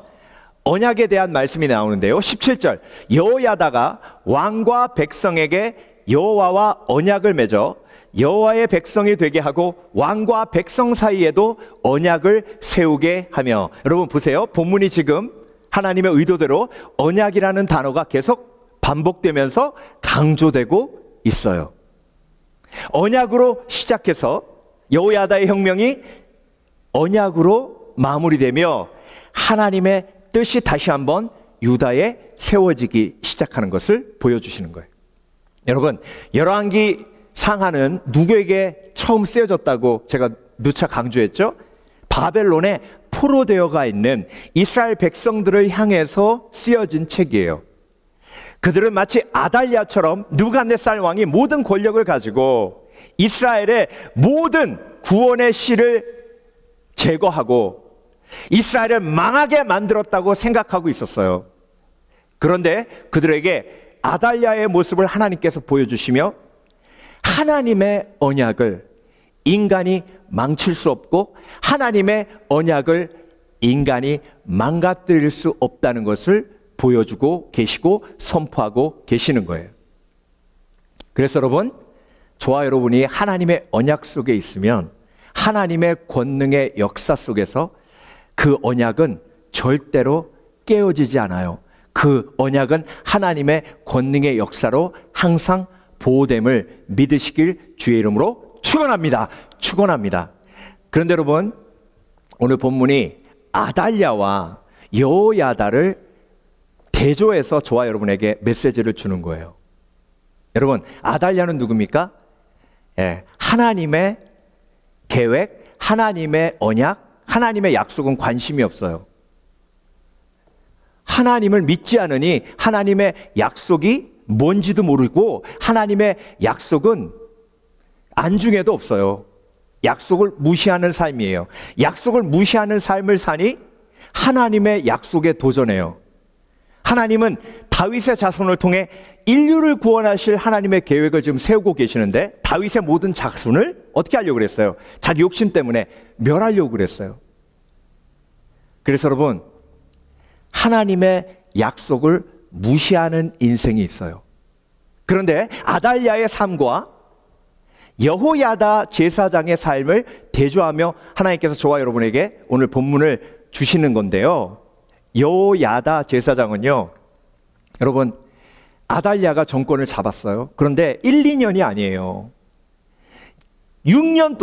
언약에 대한 말씀이 나오는데요. 17절, 여호야다가 왕과 백성에게 여호와와 언약을 맺어 여호와의 백성이 되게 하고 왕과 백성 사이에도 언약을 세우게 하며. 여러분 보세요. 본문이 지금 하나님의 의도대로 언약이라는 단어가 계속 반복되면서 강조되고 있어요. 언약으로 시작해서 여호야다의 혁명이 언약으로 마무리되며 하나님의 뜻이 다시 한번 유다에 세워지기 시작하는 것을 보여주시는 거예요. 여러분, 열왕기 상하는 누구에게 처음 쓰여졌다고 제가 누차 강조했죠? 바벨론에 포로되어가 있는 이스라엘 백성들을 향해서 쓰여진 책이에요. 그들은 마치 아달랴처럼 느부갓네살 왕이 모든 권력을 가지고 이스라엘의 모든 구원의 씨를 제거하고 이스라엘을 망하게 만들었다고 생각하고 있었어요. 그런데 그들에게 아달랴의 모습을 하나님께서 보여주시며 하나님의 언약을 인간이 망칠 수 없고 하나님의 언약을 인간이 망가뜨릴 수 없다는 것을 보여주고 계시고 선포하고 계시는 거예요. 그래서 여러분, 저와 여러분이 하나님의 언약 속에 있으면 하나님의 권능의 역사 속에서 그 언약은 절대로 깨어지지 않아요. 그 언약은 하나님의 권능의 역사로 항상 보호됨을 믿으시길 주의 이름으로 축원합니다. 축원합니다. 그런데 여러분, 오늘 본문이 아달랴와 여호야다를 대조해서 저와 여러분에게 메시지를 주는 거예요. 여러분, 아달랴는 누굽니까? 하나님의 계획, 하나님의 언약, 하나님의 약속은 관심이 없어요. 하나님을 믿지 않으니 하나님의 약속이 뭔지도 모르고 하나님의 약속은 안중에도 없어요. 약속을 무시하는 삶이에요. 약속을 무시하는 삶을 사니 하나님의 약속에 도전해요. 하나님은 다윗의 자손을 통해 인류를 구원하실 하나님의 계획을 지금 세우고 계시는데 다윗의 모든 자손을 어떻게 하려고 그랬어요? 자기 욕심 때문에 멸하려고 그랬어요. 그래서 여러분, 하나님의 약속을 무시하는 인생이 있어요. 그런데 아달랴의 삶과 여호야다 제사장의 삶을 대조하며 하나님께서 저와 여러분에게 오늘 본문을 주시는 건데요. 여호야다 제사장은요, 여러분, 아달랴가 정권을 잡았어요. 그런데 1, 2년이 아니에요. 6년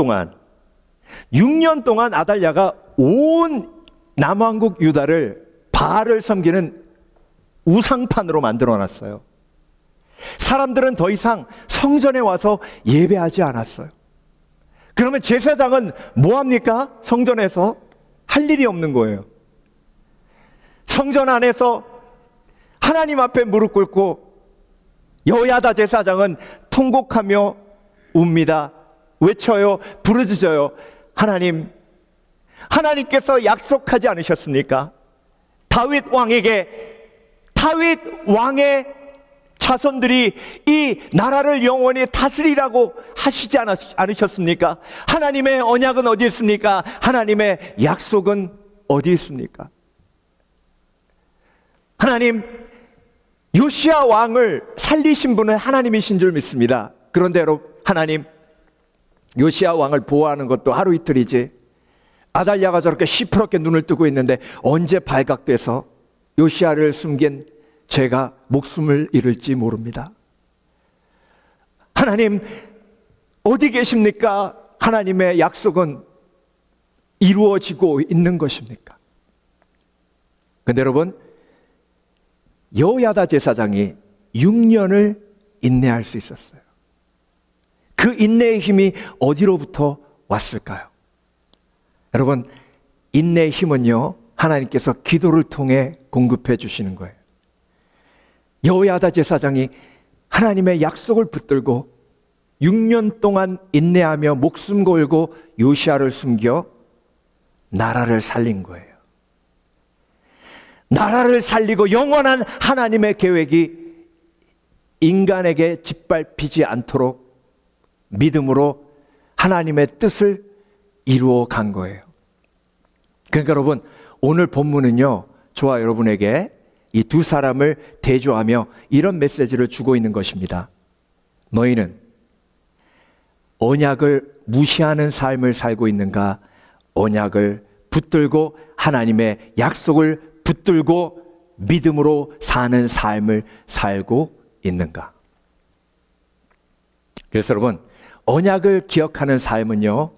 동안 아달랴가 온 남왕국 유다를 바알을 섬기는 우상판으로 만들어놨어요. 사람들은 더 이상 성전에 와서 예배하지 않았어요. 그러면 제사장은 뭐합니까? 성전에서 할 일이 없는 거예요. 성전 안에서 하나님 앞에 무릎 꿇고 여호야다 제사장은 통곡하며 웁니다. 외쳐요. 부르짖어요. 하나님께서 약속하지 않으셨습니까? 다윗 왕의 자손들이 이 나라를 영원히 다스리라고 하시지 않으셨습니까? 하나님의 언약은 어디 있습니까? 하나님의 약속은 어디 있습니까? 하나님, 요시야 왕을 살리신 분은 하나님이신 줄 믿습니다. 그런데 여러분, 하나님, 요시야 왕을 보호하는 것도 하루 이틀이지, 아달랴가 저렇게 시퍼렇게 눈을 뜨고 있는데 언제 발각돼서 요시야를 숨긴 제가 목숨을 잃을지 모릅니다. 하나님, 어디 계십니까? 하나님의 약속은 이루어지고 있는 것입니까? 근데 여러분, 여호야다 제사장이 6년을 인내할 수 있었어요. 그 인내의 힘이 어디로부터 왔을까요? 여러분, 인내의 힘은요, 하나님께서 기도를 통해 공급해 주시는 거예요. 여호야다 제사장이 하나님의 약속을 붙들고 6년 동안 인내하며 목숨 걸고 요시야를 숨겨 나라를 살린 거예요. 나라를 살리고 영원한 하나님의 계획이 인간에게 짓밟히지 않도록 믿음으로 하나님의 뜻을 이루어 간 거예요. 그러니까 여러분, 오늘 본문은요, 저와 여러분에게 이 두 사람을 대조하며 이런 메시지를 주고 있는 것입니다. 너희는 언약을 무시하는 삶을 살고 있는가? 언약을 붙들고 하나님의 약속을 붙들고 믿음으로 사는 삶을 살고 있는가? 그래서 여러분, 언약을 기억하는 삶은요,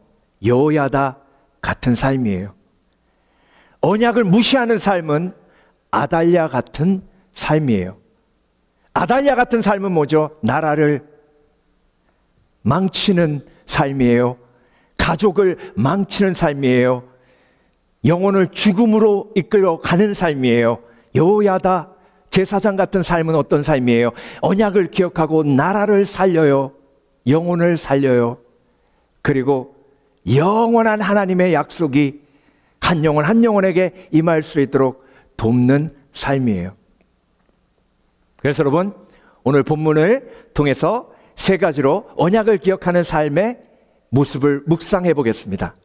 여호야다 같은 삶이에요. 언약을 무시하는 삶은 아달랴 같은 삶이에요. 아달랴 같은 삶은 뭐죠? 나라를 망치는 삶이에요. 가족을 망치는 삶이에요. 영혼을 죽음으로 이끌어가는 삶이에요. 여호야다 제사장 같은 삶은 어떤 삶이에요? 언약을 기억하고 나라를 살려요. 영혼을 살려요. 그리고 영원한 하나님의 약속이 한 영혼 한 영혼에게 임할 수 있도록 돕는 삶이에요. 그래서 여러분, 오늘 본문을 통해서 세 가지로 언약을 기억하는 삶의 모습을 묵상해 보겠습니다.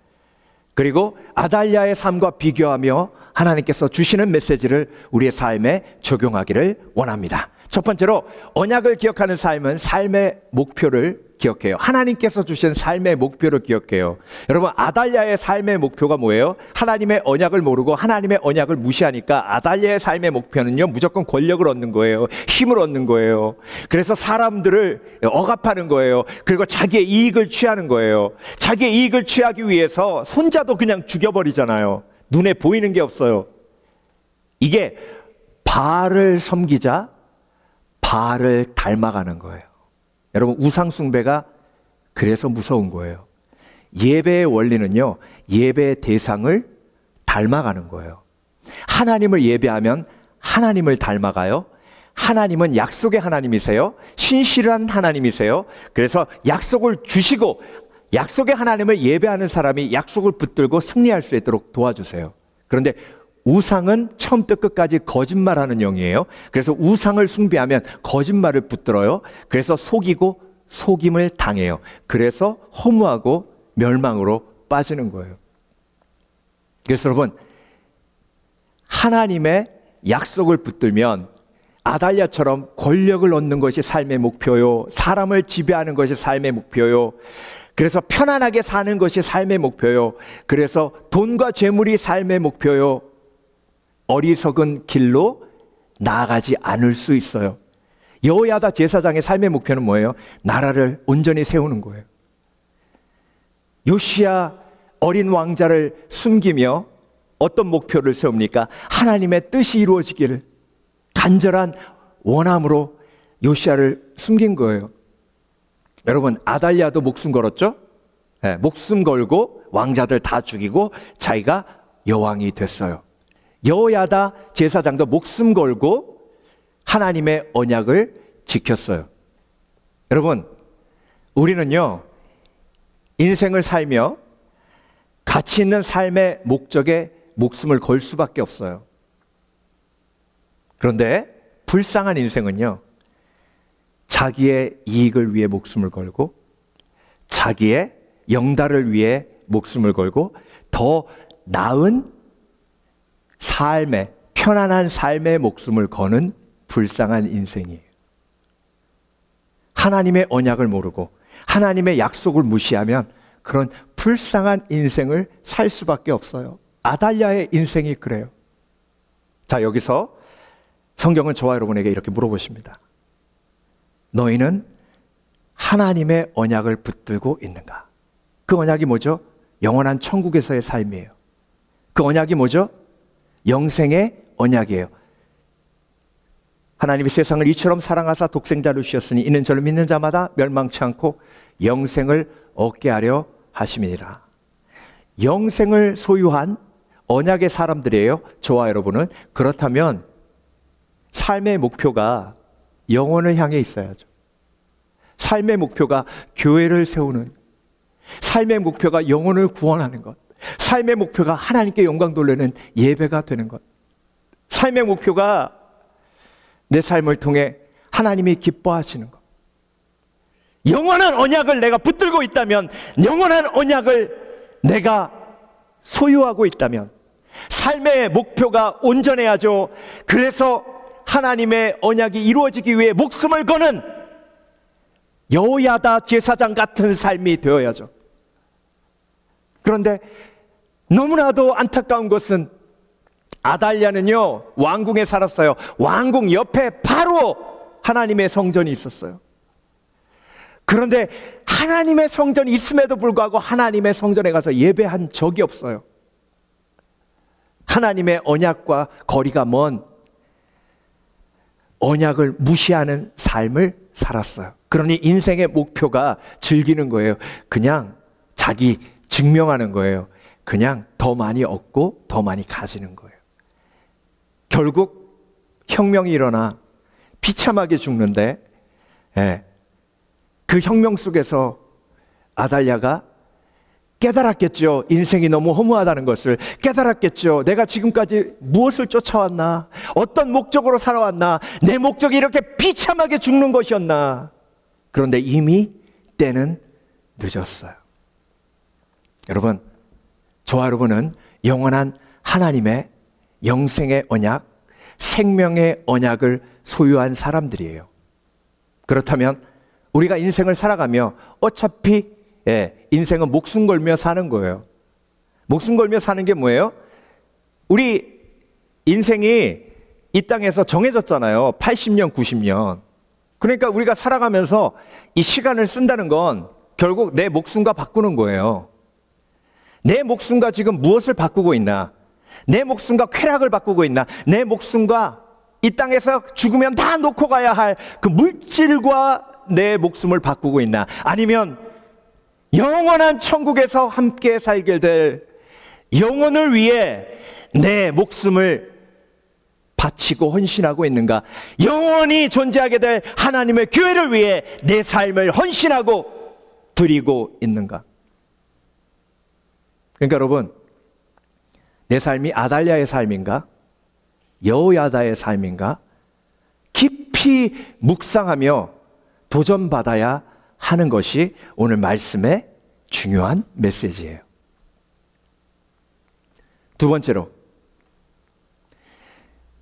그리고 아달랴의 삶과 비교하며 하나님께서 주시는 메시지를 우리의 삶에 적용하기를 원합니다. 첫 번째로, 언약을 기억하는 삶은 삶의 목표를 기억해요. 하나님께서 주신 삶의 목표를 기억해요. 여러분, 아달랴의 삶의 목표가 뭐예요? 하나님의 언약을 모르고 하나님의 언약을 무시하니까 아달랴의 삶의 목표는요, 무조건 권력을 얻는 거예요. 힘을 얻는 거예요. 그래서 사람들을 억압하는 거예요. 그리고 자기의 이익을 취하는 거예요. 자기의 이익을 취하기 위해서 손자도 그냥 죽여버리잖아요. 눈에 보이는 게 없어요. 이게 바알을 섬기자 바알을 닮아가는 거예요. 여러분, 우상 숭배가 그래서 무서운 거예요. 예배의 원리는요, 예배의 대상을 닮아가는 거예요. 하나님을 예배하면 하나님을 닮아가요. 하나님은 약속의 하나님이세요. 신실한 하나님이세요. 그래서 약속을 주시고 약속의 하나님을 예배하는 사람이 약속을 붙들고 승리할 수 있도록 도와주세요. 그런데 우상은 처음부터 끝까지 거짓말하는 영이에요. 그래서 우상을 숭배하면 거짓말을 붙들어요. 그래서 속이고 속임을 당해요. 그래서 허무하고 멸망으로 빠지는 거예요. 그래서 여러분, 하나님의 약속을 붙들면 아달랴처럼 권력을 얻는 것이 삶의 목표요, 사람을 지배하는 것이 삶의 목표요, 그래서 편안하게 사는 것이 삶의 목표요, 그래서 돈과 재물이 삶의 목표요, 어리석은 길로 나아가지 않을 수 있어요. 여호야다 제사장의 삶의 목표는 뭐예요? 나라를 온전히 세우는 거예요. 요시야 어린 왕자를 숨기며 어떤 목표를 세웁니까? 하나님의 뜻이 이루어지기를 간절한 원함으로 요시야를 숨긴 거예요. 여러분, 아달랴도 목숨 걸었죠? 네, 목숨 걸고 왕자들 다 죽이고 자기가 여왕이 됐어요. 여호야다 제사장도 목숨 걸고 하나님의 언약을 지켰어요. 여러분, 우리는요, 인생을 살며 가치 있는 삶의 목적에 목숨을 걸 수밖에 없어요. 그런데 불쌍한 인생은요, 자기의 이익을 위해 목숨을 걸고 자기의 영달을 위해 목숨을 걸고 더 나은 삶의, 편안한 삶의 목숨을 거는 불쌍한 인생이에요. 하나님의 언약을 모르고 하나님의 약속을 무시하면 그런 불쌍한 인생을 살 수밖에 없어요. 아달랴의 인생이 그래요. 자, 여기서 성경은 저와 여러분에게 이렇게 물어보십니다. 너희는 하나님의 언약을 붙들고 있는가? 그 언약이 뭐죠? 영원한 천국에서의 삶이에요. 그 언약이 뭐죠? 영생의 언약이에요. 하나님이 세상을 이처럼 사랑하사 독생자를 주셨으니 이는 저를 믿는 자마다 멸망치 않고 영생을 얻게 하려 하심이니라. 영생을 소유한 언약의 사람들이에요, 저와 여러분은. 그렇다면 삶의 목표가 영혼을 향해 있어야죠. 삶의 목표가 교회를 세우는, 삶의 목표가 영혼을 구원하는 것, 삶의 목표가 하나님께 영광 돌리는 예배가 되는 것, 삶의 목표가 내 삶을 통해 하나님이 기뻐하시는 것. 영원한 언약을 내가 붙들고 있다면, 영원한 언약을 내가 소유하고 있다면 삶의 목표가 온전해야죠. 그래서 하나님의 언약이 이루어지기 위해 목숨을 거는 여호야다 제사장 같은 삶이 되어야죠. 그런데 너무나도 안타까운 것은 아달랴는요, 왕궁에 살았어요. 왕궁 옆에 바로 하나님의 성전이 있었어요. 그런데 하나님의 성전이 있음에도 불구하고 하나님의 성전에 가서 예배한 적이 없어요. 하나님의 언약과 거리가 먼 언약을 무시하는 삶을 살았어요. 그러니 인생의 목표가 즐기는 거예요. 그냥 자기 증명하는 거예요. 그냥 더 많이 얻고 더 많이 가지는 거예요. 결국 혁명이 일어나 비참하게 죽는데, 그 혁명 속에서 아달랴가 깨달았겠죠. 인생이 너무 허무하다는 것을 깨달았겠죠. 내가 지금까지 무엇을 쫓아왔나? 어떤 목적으로 살아왔나? 내 목적이 이렇게 비참하게 죽는 것이었나? 그런데 이미 때는 늦었어요. 여러분, 저와 여러분은 영원한 하나님의 영생의 언약, 생명의 언약을 소유한 사람들이에요. 그렇다면 우리가 인생을 살아가며 어차피 인생은 목숨 걸며 사는 거예요. 목숨 걸며 사는 게 뭐예요? 우리 인생이 이 땅에서 정해졌잖아요. 80년, 90년. 그러니까 우리가 살아가면서 이 시간을 쓴다는 건 결국 내 목숨과 바꾸는 거예요. 내 목숨과 지금 무엇을 바꾸고 있나? 내 목숨과 쾌락을 바꾸고 있나? 내 목숨과 이 땅에서 죽으면 다 놓고 가야 할 그 물질과 내 목숨을 바꾸고 있나? 아니면 영원한 천국에서 함께 살게 될 영혼을 위해 내 목숨을 바치고 헌신하고 있는가? 영원히 존재하게 될 하나님의 교회를 위해 내 삶을 헌신하고 드리고 있는가? 그러니까 여러분, 내 삶이 아달랴의 삶인가? 여호야다의 삶인가? 깊이 묵상하며 도전받아야 하는 것이 오늘 말씀의 중요한 메시지예요. 두 번째로,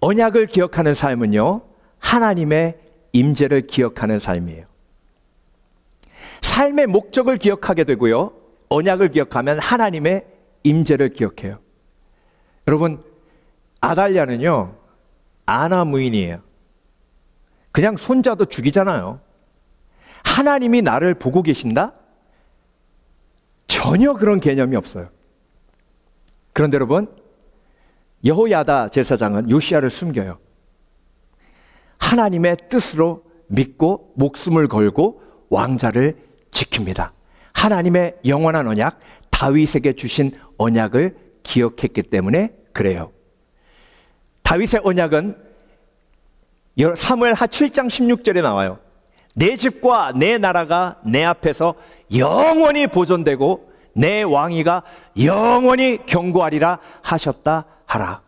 언약을 기억하는 삶은요, 하나님의 임재를 기억하는 삶이에요. 삶의 목적을 기억하게 되고요, 언약을 기억하면 하나님의 임재를 기억해요. 여러분, 아달랴는요, 아나무인이에요. 그냥 손자도 죽이잖아요. 하나님이 나를 보고 계신다? 전혀 그런 개념이 없어요. 그런데 여러분, 여호야다 제사장은 요시야를 숨겨요. 하나님의 뜻으로 믿고 목숨을 걸고 왕자를 지킵니다. 하나님의 영원한 언약, 다윗에게 주신 언약을 기억했기 때문에 그래요. 다윗의 언약은 사무엘하 7장 16절에 나와요. 내 집과 내 나라가 내 앞에서 영원히 보존되고 내 왕위가 영원히 경고하리라 하셨다 하라.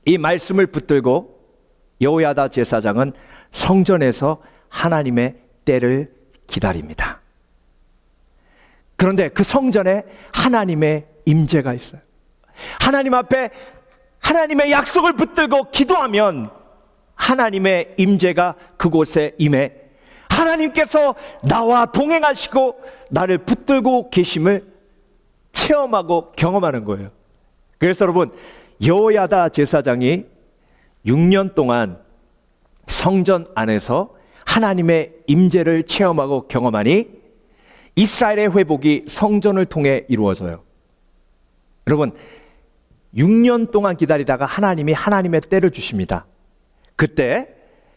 이 말씀을 붙들고 여호야다 제사장은 성전에서 하나님의 때를 기다립니다. 그런데 그 성전에 하나님의 임재가 있어요. 하나님 앞에 하나님의 약속을 붙들고 기도하면 하나님의 임재가 그곳에 임해 하나님께서 나와 동행하시고 나를 붙들고 계심을 체험하고 경험하는 거예요. 그래서 여러분, 여호야다 제사장이 6년 동안 성전 안에서 하나님의 임재를 체험하고 경험하니 이스라엘의 회복이 성전을 통해 이루어져요. 여러분, 6년 동안 기다리다가 하나님이 하나님의 때를 주십니다. 그때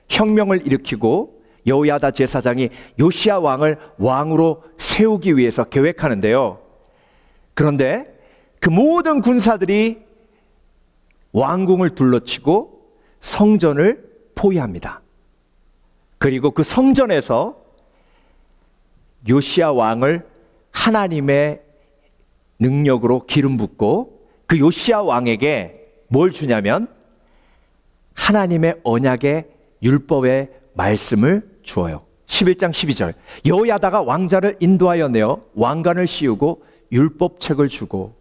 혁명을 일으키고 여호야다 제사장이 요시야 왕을 왕으로 세우기 위해서 계획하는데요. 그런데 그 모든 군사들이 왕궁을 둘러치고 성전을 포위합니다. 그리고 그 성전에서 요시야 왕을 하나님의 능력으로 기름 붓고 그 요시야 왕에게 뭘 주냐면 하나님의 언약의 율법의 말씀을 주어요. 11장 12절. 여호야다가 왕자를 인도하여 내어 왕관을 씌우고 율법책을 주고,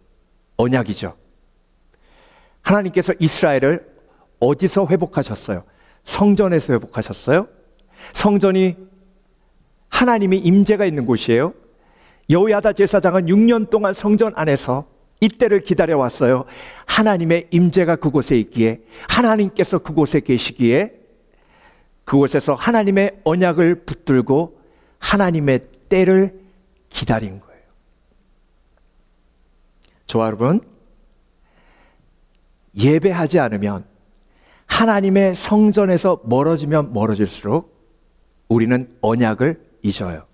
언약이죠. 하나님께서 이스라엘을 어디서 회복하셨어요? 성전에서 회복하셨어요. 성전이 하나님이 임재가 있는 곳이에요. 여호야다 제사장은 6년 동안 성전 안에서 이때를 기다려왔어요. 하나님의 임재가 그곳에 있기에, 하나님께서 그곳에 계시기에 그곳에서 하나님의 언약을 붙들고 하나님의 때를 기다린 거예요. 저와 여러분, 예배하지 않으면, 하나님의 성전에서 멀어지면 멀어질수록 우리는 언약을 잊어요.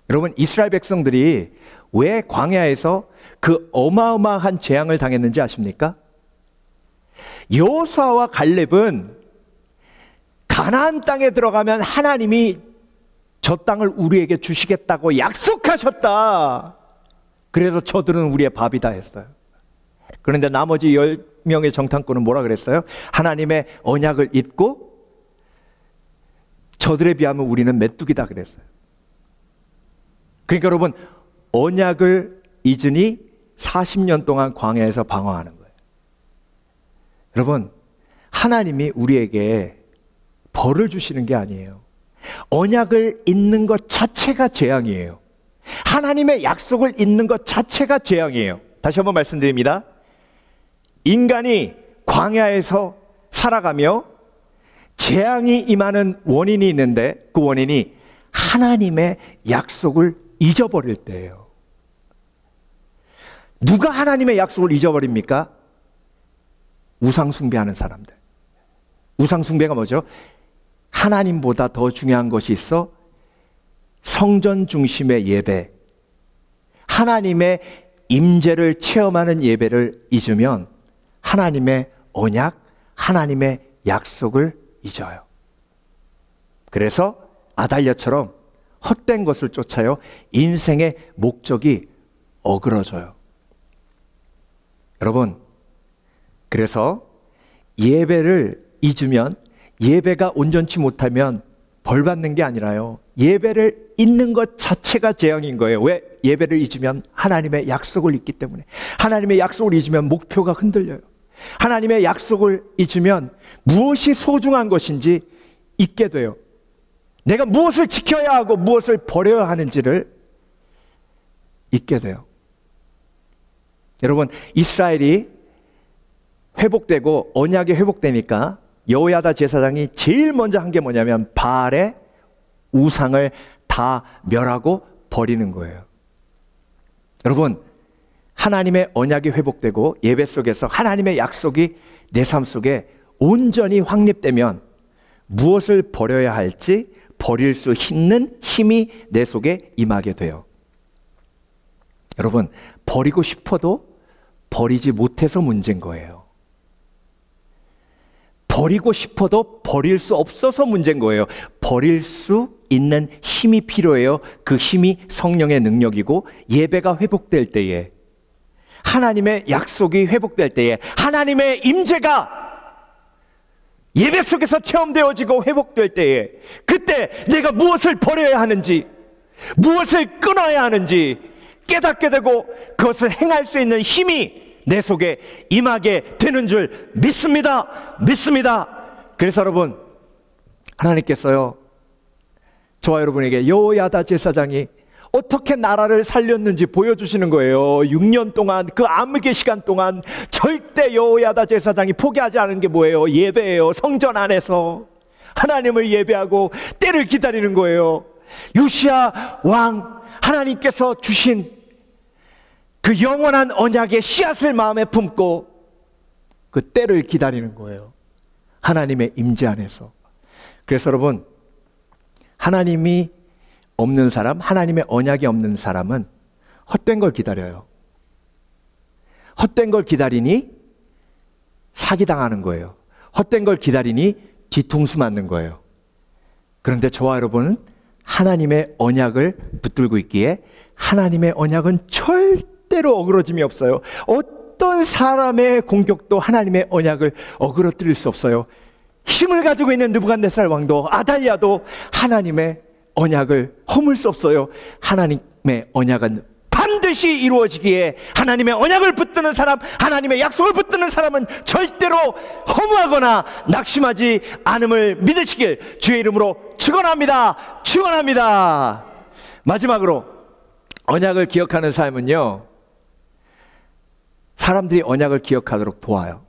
여러분, 이스라엘 백성들이 왜 광야에서 그 어마어마한 재앙을 당했는지 아십니까? 여호수아와 갈렙은 가나안 땅에 들어가면 하나님이 저 땅을 우리에게 주시겠다고 약속하셨다. 그래서 저들은 우리의 밥이다 했어요. 그런데 나머지 10명의 정탐꾼은 뭐라 그랬어요? 하나님의 언약을 잊고 저들에 비하면 우리는 메뚜기다 그랬어요. 그러니까 여러분, 언약을 잊으니 40년 동안 광야에서 방황하는 거예요. 여러분, 하나님이 우리에게 벌을 주시는 게 아니에요. 언약을 잊는 것 자체가 재앙이에요. 하나님의 약속을 잊는 것 자체가 재앙이에요. 다시 한번 말씀드립니다. 인간이 광야에서 살아가며 재앙이 임하는 원인이 있는데, 그 원인이 하나님의 약속을 잊어버릴 때예요. 누가 하나님의 약속을 잊어버립니까? 우상 숭배하는 사람들. 우상 숭배가 뭐죠? 하나님보다 더 중요한 것이 있어 성전 중심의 예배, 하나님의 임재를 체험하는 예배를 잊으면 하나님의 언약, 하나님의 약속을 잊어요. 그래서 아달랴처럼 헛된 것을 쫓아요. 인생의 목적이 어그러져요. 여러분, 그래서 예배를 잊으면, 예배가 온전치 못하면 벌 받는 게 아니라요, 예배를 잊는 것 자체가 재앙인 거예요. 왜? 예배를 잊으면 하나님의 약속을 잊기 때문에. 하나님의 약속을 잊으면 목표가 흔들려요. 하나님의 약속을 잊으면 무엇이 소중한 것인지 잊게 돼요. 내가 무엇을 지켜야 하고 무엇을 버려야 하는지를 잊게 돼요. 여러분, 이스라엘이 회복되고 언약이 회복되니까 여호야다 제사장이 제일 먼저 한 게 뭐냐면 바알의 우상을 다 멸하고 버리는 거예요. 여러분, 하나님의 언약이 회복되고 예배 속에서 하나님의 약속이 내 삶 속에 온전히 확립되면 무엇을 버려야 할지 버릴 수 있는 힘이 내 속에 임하게 돼요. 여러분, 버리고 싶어도 버리지 못해서 문제인 거예요. 버리고 싶어도 버릴 수 없어서 문제인 거예요. 버릴 수 있는 힘이 필요해요. 그 힘이 성령의 능력이고, 예배가 회복될 때에, 하나님의 약속이 회복될 때에, 하나님의 임재가 예배 속에서 체험되어지고 회복될 때에, 그때 내가 무엇을 버려야 하는지, 무엇을 끊어야 하는지 깨닫게 되고 그것을 행할 수 있는 힘이 내 속에 임하게 되는 줄 믿습니다. 그래서 여러분, 하나님께서요, 저와 여러분에게 여호야다 제사장이 어떻게 나라를 살렸는지 보여주시는 거예요. 6년 동안, 그 암흑의 시간 동안 절대 여호야다 제사장이 포기하지 않은 게 뭐예요? 예배예요. 성전 안에서 하나님을 예배하고 때를 기다리는 거예요. 요시야 왕, 하나님께서 주신 그 영원한 언약의 씨앗을 마음에 품고 그 때를 기다리는 거예요. 하나님의 임재 안에서. 그래서 여러분, 하나님이 없는 사람, 하나님의 언약이 없는 사람은 헛된 걸 기다려요. 헛된 걸 기다리니 사기당하는 거예요. 헛된 걸 기다리니 뒤통수 맞는 거예요. 그런데 저와 여러분은 하나님의 언약을 붙들고 있기에 하나님의 언약은 절대로 어그러짐이 없어요. 어떤 사람의 공격도 하나님의 언약을 어그러뜨릴 수 없어요. 힘을 가지고 있는 느부갓네살 왕도, 아달랴도 하나님의 언약을 허물 수 없어요. 하나님의 언약은 반드시 이루어지기에 하나님의 언약을 붙드는 사람, 하나님의 약속을 붙드는 사람은 절대로 허무하거나 낙심하지 않음을 믿으시길 주의 이름으로 축원합니다. 마지막으로, 언약을 기억하는 삶은요, 사람들이 언약을 기억하도록 도와요.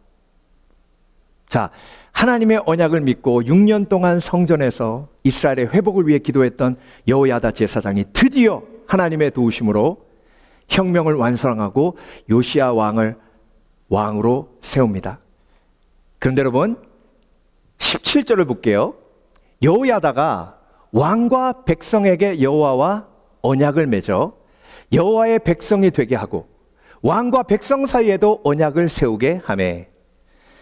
자, 하나님의 언약을 믿고 6년 동안 성전에서 이스라엘의 회복을 위해 기도했던 여호야다 제사장이 드디어 하나님의 도우심으로 혁명을 완성하고 요시야 왕을 왕으로 세웁니다. 그런데 여러분, 17절을 볼게요. 여호야다가 왕과 백성에게 여호와와 언약을 맺어 여호와의 백성이 되게 하고 왕과 백성 사이에도 언약을 세우게 하매.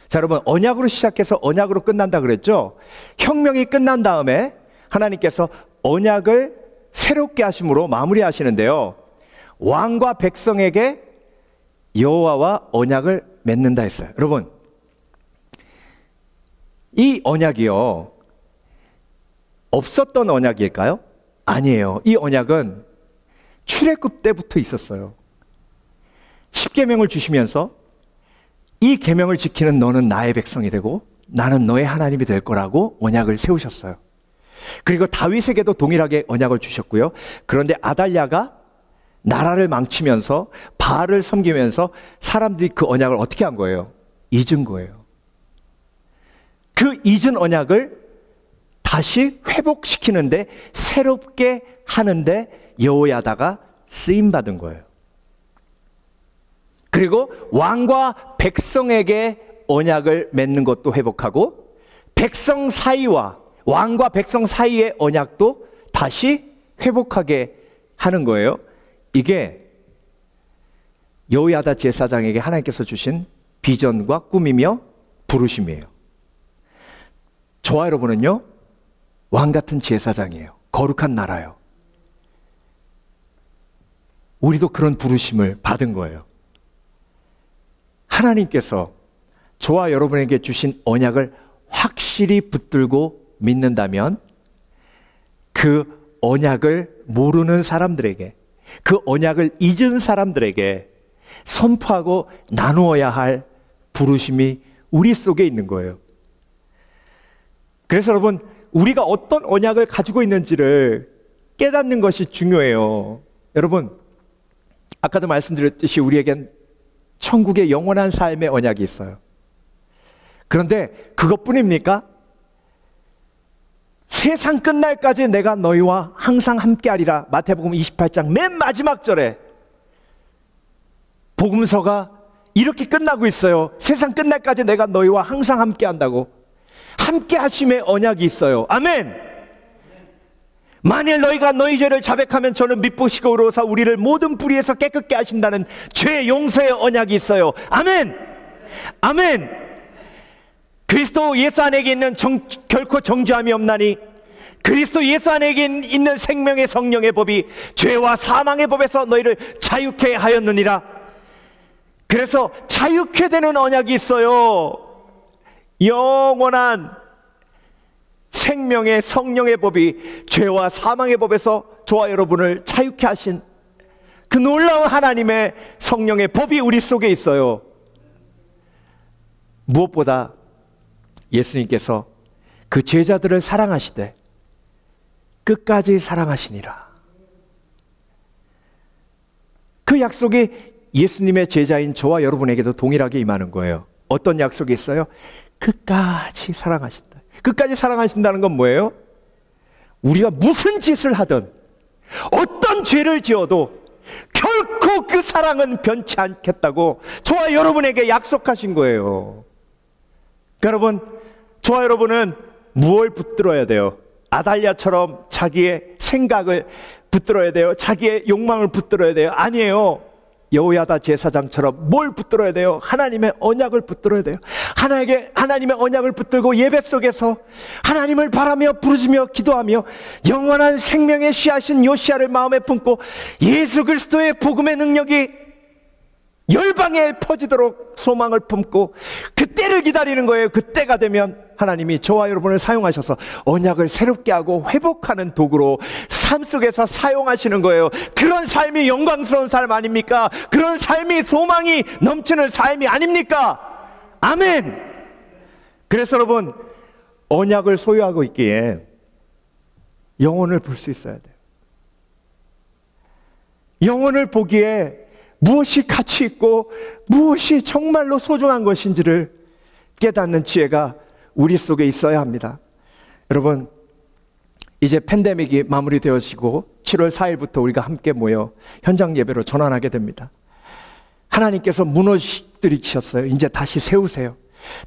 자, 여러분, 언약으로 시작해서 언약으로 끝난다 그랬죠? 혁명이 끝난 다음에 하나님께서 언약을 새롭게 하심으로 마무리하시는데요, 왕과 백성에게 여호와와 언약을 맺는다 했어요. 여러분, 이 언약이요, 없었던 언약일까요? 아니에요. 이 언약은 출애굽 때부터 있었어요. 10계명을 주시면서 이 계명을 지키는 너는 나의 백성이 되고 나는 너의 하나님이 될 거라고 언약을 세우셨어요. 그리고 다윗에게도 동일하게 언약을 주셨고요. 그런데 아달랴가 나라를 망치면서 바알을 섬기면서 사람들이 그 언약을 어떻게 한 거예요? 잊은 거예요. 그 잊은 언약을 다시 회복시키는데, 새롭게 하는데 여호야다가 쓰임받은 거예요. 그리고 왕과 백성에게 언약을 맺는 것도 회복하고, 백성 사이와 왕과 백성 사이의 언약도 다시 회복하게 하는 거예요. 이게 여호야다 제사장에게 하나님께서 주신 비전과 꿈이며 부르심이에요. 저와 여러분은요, 왕 같은 제사장이에요. 거룩한 나라요. 우리도 그런 부르심을 받은 거예요. 하나님께서 저와 여러분에게 주신 언약을 확실히 붙들고 믿는다면, 그 언약을 모르는 사람들에게, 그 언약을 잊은 사람들에게 선포하고 나누어야 할 부르심이 우리 속에 있는 거예요. 그래서 여러분, 우리가 어떤 언약을 가지고 있는지를 깨닫는 것이 중요해요. 여러분, 아까도 말씀드렸듯이 우리에겐 천국의 영원한 삶의 언약이 있어요. 그런데 그것뿐입니까? 세상 끝날까지 내가 너희와 항상 함께하리라. 마태복음 28장 맨 마지막 절에 복음서가 이렇게 끝나고 있어요. 세상 끝날까지 내가 너희와 항상 함께한다고. 함께하심의 언약이 있어요. 아멘. 만일 너희가 너희 죄를 자백하면 저는 미쁘시고 의로우사 우리를 모든 불의에서 깨끗게 하신다는 죄 용서의 언약이 있어요. 아멘. 아멘. 그리스도 예수 안에게 있는 결코 정죄함이 없나니 그리스도 예수 안에게 있는 생명의 성령의 법이 죄와 사망의 법에서 너희를 자유케 하였느니라. 그래서 자유케 되는 언약이 있어요. 영원한 생명의 성령의 법이 죄와 사망의 법에서 저와 여러분을 자유케 하신 그 놀라운 하나님의 성령의 법이 우리 속에 있어요. 무엇보다 예수님께서 그 제자들을 사랑하시되 끝까지 사랑하시니라. 그 약속이 예수님의 제자인 저와 여러분에게도 동일하게 임하는 거예요. 어떤 약속이 있어요? 끝까지 사랑하신다. 끝까지 사랑하신다는 건 뭐예요? 우리가 무슨 짓을 하든 어떤 죄를 지어도 결코 그 사랑은 변치 않겠다고 저와 여러분에게 약속하신 거예요. 여러분, 저와 여러분은 무엇을 붙들어야 돼요? 아달랴처럼 자기의 생각을 붙들어야 돼요? 자기의 욕망을 붙들어야 돼요? 아니에요. 여호야다 제사장처럼 뭘 붙들어야 돼요? 하나님의 언약을 붙들어야 돼요. 하나님의 언약을 붙들고 예배 속에서 하나님을 바라며 부르짖며 기도하며 영원한 생명의 씨앗인 요시아를 마음에 품고 예수 그리스도의 복음의 능력이 열방에 퍼지도록 소망을 품고 그때를 기다리는 거예요. 그때가 되면 하나님이 저와 여러분을 사용하셔서 언약을 새롭게 하고 회복하는 도구로 삶 속에서 사용하시는 거예요. 그런 삶이 영광스러운 삶 아닙니까? 그런 삶이 소망이 넘치는 삶이 아닙니까? 아멘. 그래서 여러분, 언약을 소유하고 있기에 영혼을 볼 수 있어야 돼요. 영혼을 보기에 무엇이 가치 있고 무엇이 정말로 소중한 것인지를 깨닫는 지혜가 우리 속에 있어야 합니다. 여러분, 이제 팬데믹이 마무리되어지고 7월 4일부터 우리가 함께 모여 현장 예배로 전환하게 됩니다. 하나님께서 무너뜨리셨어요. 이제 다시 세우세요.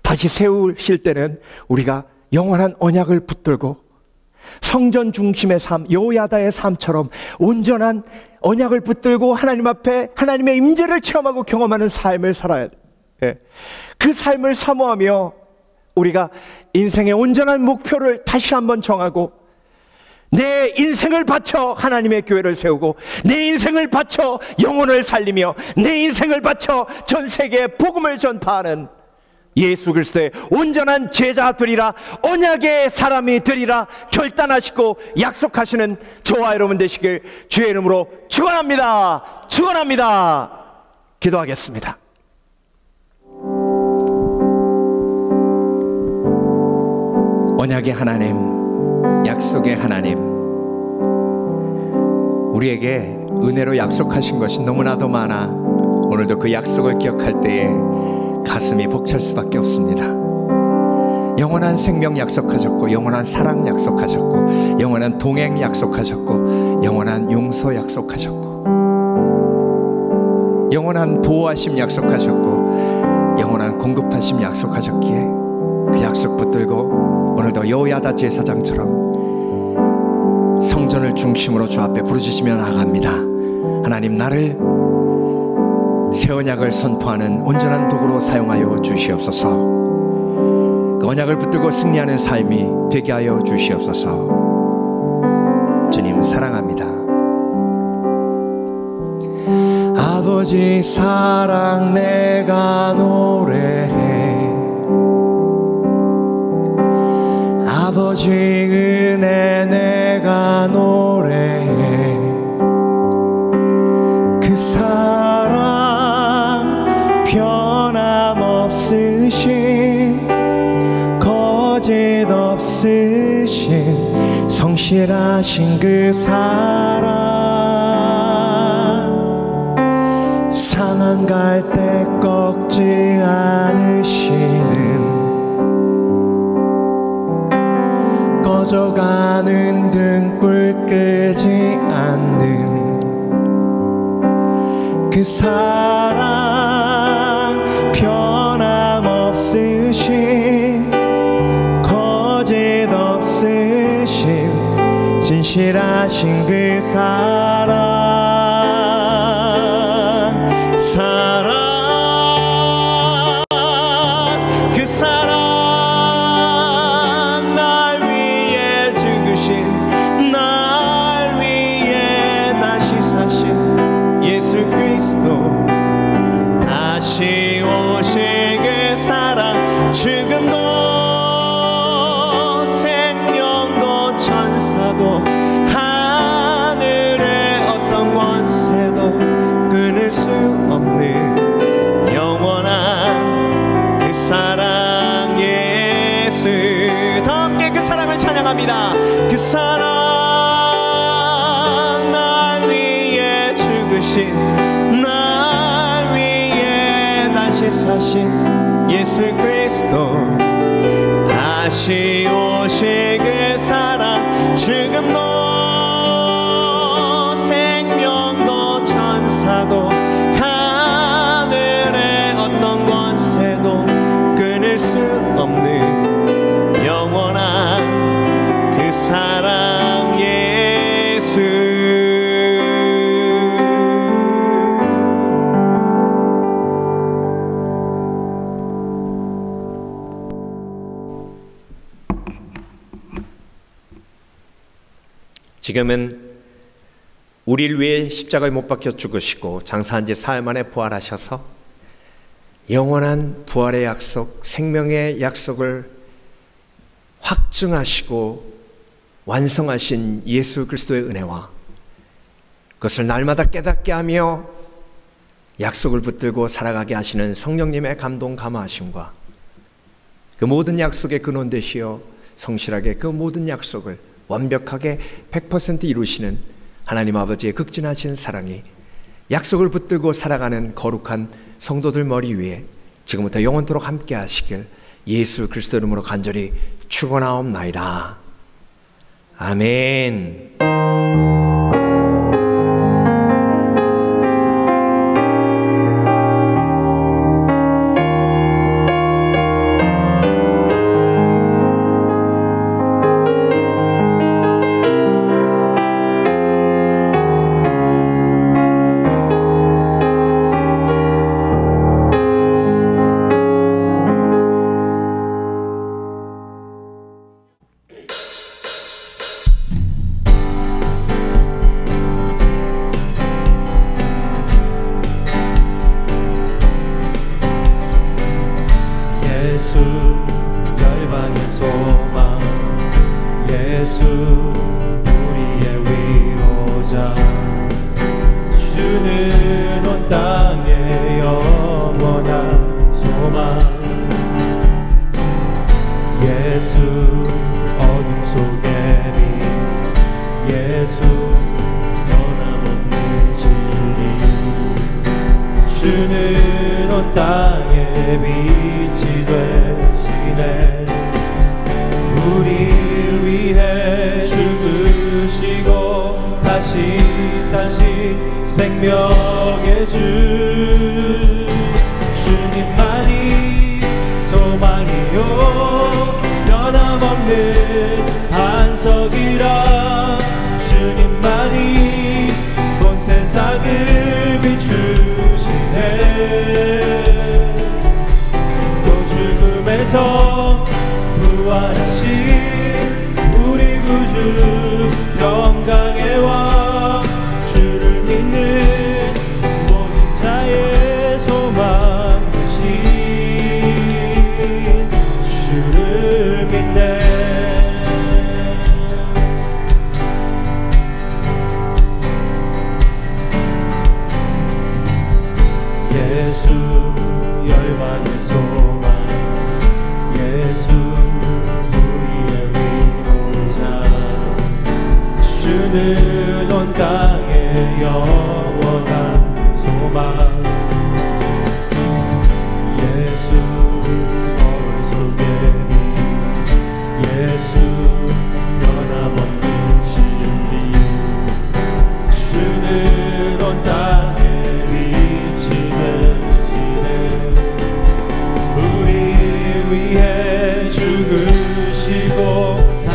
다시 세우실 때는 우리가 영원한 언약을 붙들고 성전 중심의 삶, 여호야다의 삶처럼 온전한 언약을 붙들고 하나님 앞에 하나님의 임재를 체험하고 경험하는 삶을 살아야 돼요. 그 삶을 사모하며 우리가 인생의 온전한 목표를 다시 한번 정하고 내 인생을 바쳐 하나님의 교회를 세우고 내 인생을 바쳐 영혼을 살리며 내 인생을 바쳐 전 세계에 복음을 전파하는 예수 그리스도의 온전한 제자 되리라, 언약의 사람이 되리라 결단하시고 약속하시는 저와 여러분 되시길 주의 이름으로 축원합니다. 축원합니다. 기도하겠습니다. 언약의 하나님, 약속의 하나님, 우리에게 은혜로 약속하신 것이 너무나도 많아 오늘도 그 약속을 기억할 때에 가슴이 벅찰 수밖에 없습니다. 영원한 생명 약속하셨고 영원한 사랑 약속하셨고 영원한 동행 약속하셨고 영원한 용서 약속하셨고 영원한 보호하심 약속하셨고 영원한 공급하심 약속하셨기에 그 약속 붙들고 오늘도 여호야다 제사장처럼 성전을 중심으로 주 앞에 부르짖으며 나아갑니다. 하나님, 나를 새 언약을 선포하는 온전한 도구로 사용하여 주시옵소서. 그 언약을 붙들고 승리하는 삶이 되게 하여 주시옵소서. 주님 사랑합니다. 아버지 사랑 내가 노래해, 아버지 은혜 내가 노래해, 그 사랑 변함없으신 거짓 없으신 성실하신 그 사랑 상한 갈 때 꺾지 않으시는 꺼져가는 등불 끄지 않는 그 사랑, 변함없으신 거짓 없으신 진실하신 그 사랑 그 사랑 날 위해 죽으신 날 위해 다시 사신 예수 그리스도 다시 오실 그 사랑 죽음도 생명도 천사도 하늘의 어떤 권세도 끊을 수 없는 영원한 그 사랑 예수. 다 함께 그 사랑을 찬양합니다. 그 사랑 날 위해 죽으신 날 위해 다시 사신 예수 그리스도 다시 오실 그 사랑 죽음도 생명도 천사도 하늘의 어떤 권세도 끊을 수 없는 영원한 그 사랑 예수. 지금은 우리를 위해 십자가에 못 박혀 죽으시고 장사한 지 사흘 만에 부활하셔서 영원한 부활의 약속, 생명의 약속을 확증하시고 완성하신 예수 그리스도의 은혜와 그것을 날마다 깨닫게 하며 약속을 붙들고 살아가게 하시는 성령님의 감동 감화하심과 그 모든 약속의 근원 되시어 성실하게 그 모든 약속을 완벽하게 100% 이루시는 하나님 아버지의 극진하신 사랑이 약속을 붙들고 살아가는 거룩한 성도들 머리 위에 지금부터 영원토록 함께 하시길 예수 그리스도 이름으로 간절히 축원하옵나이다. 아멘. 예수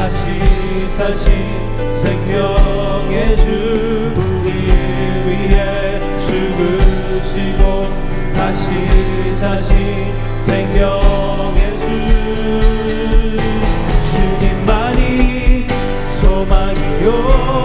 다시 사신 생명의 주 우리 위해 죽으시고 다시 사신 생명의 주 주님만이 소망이요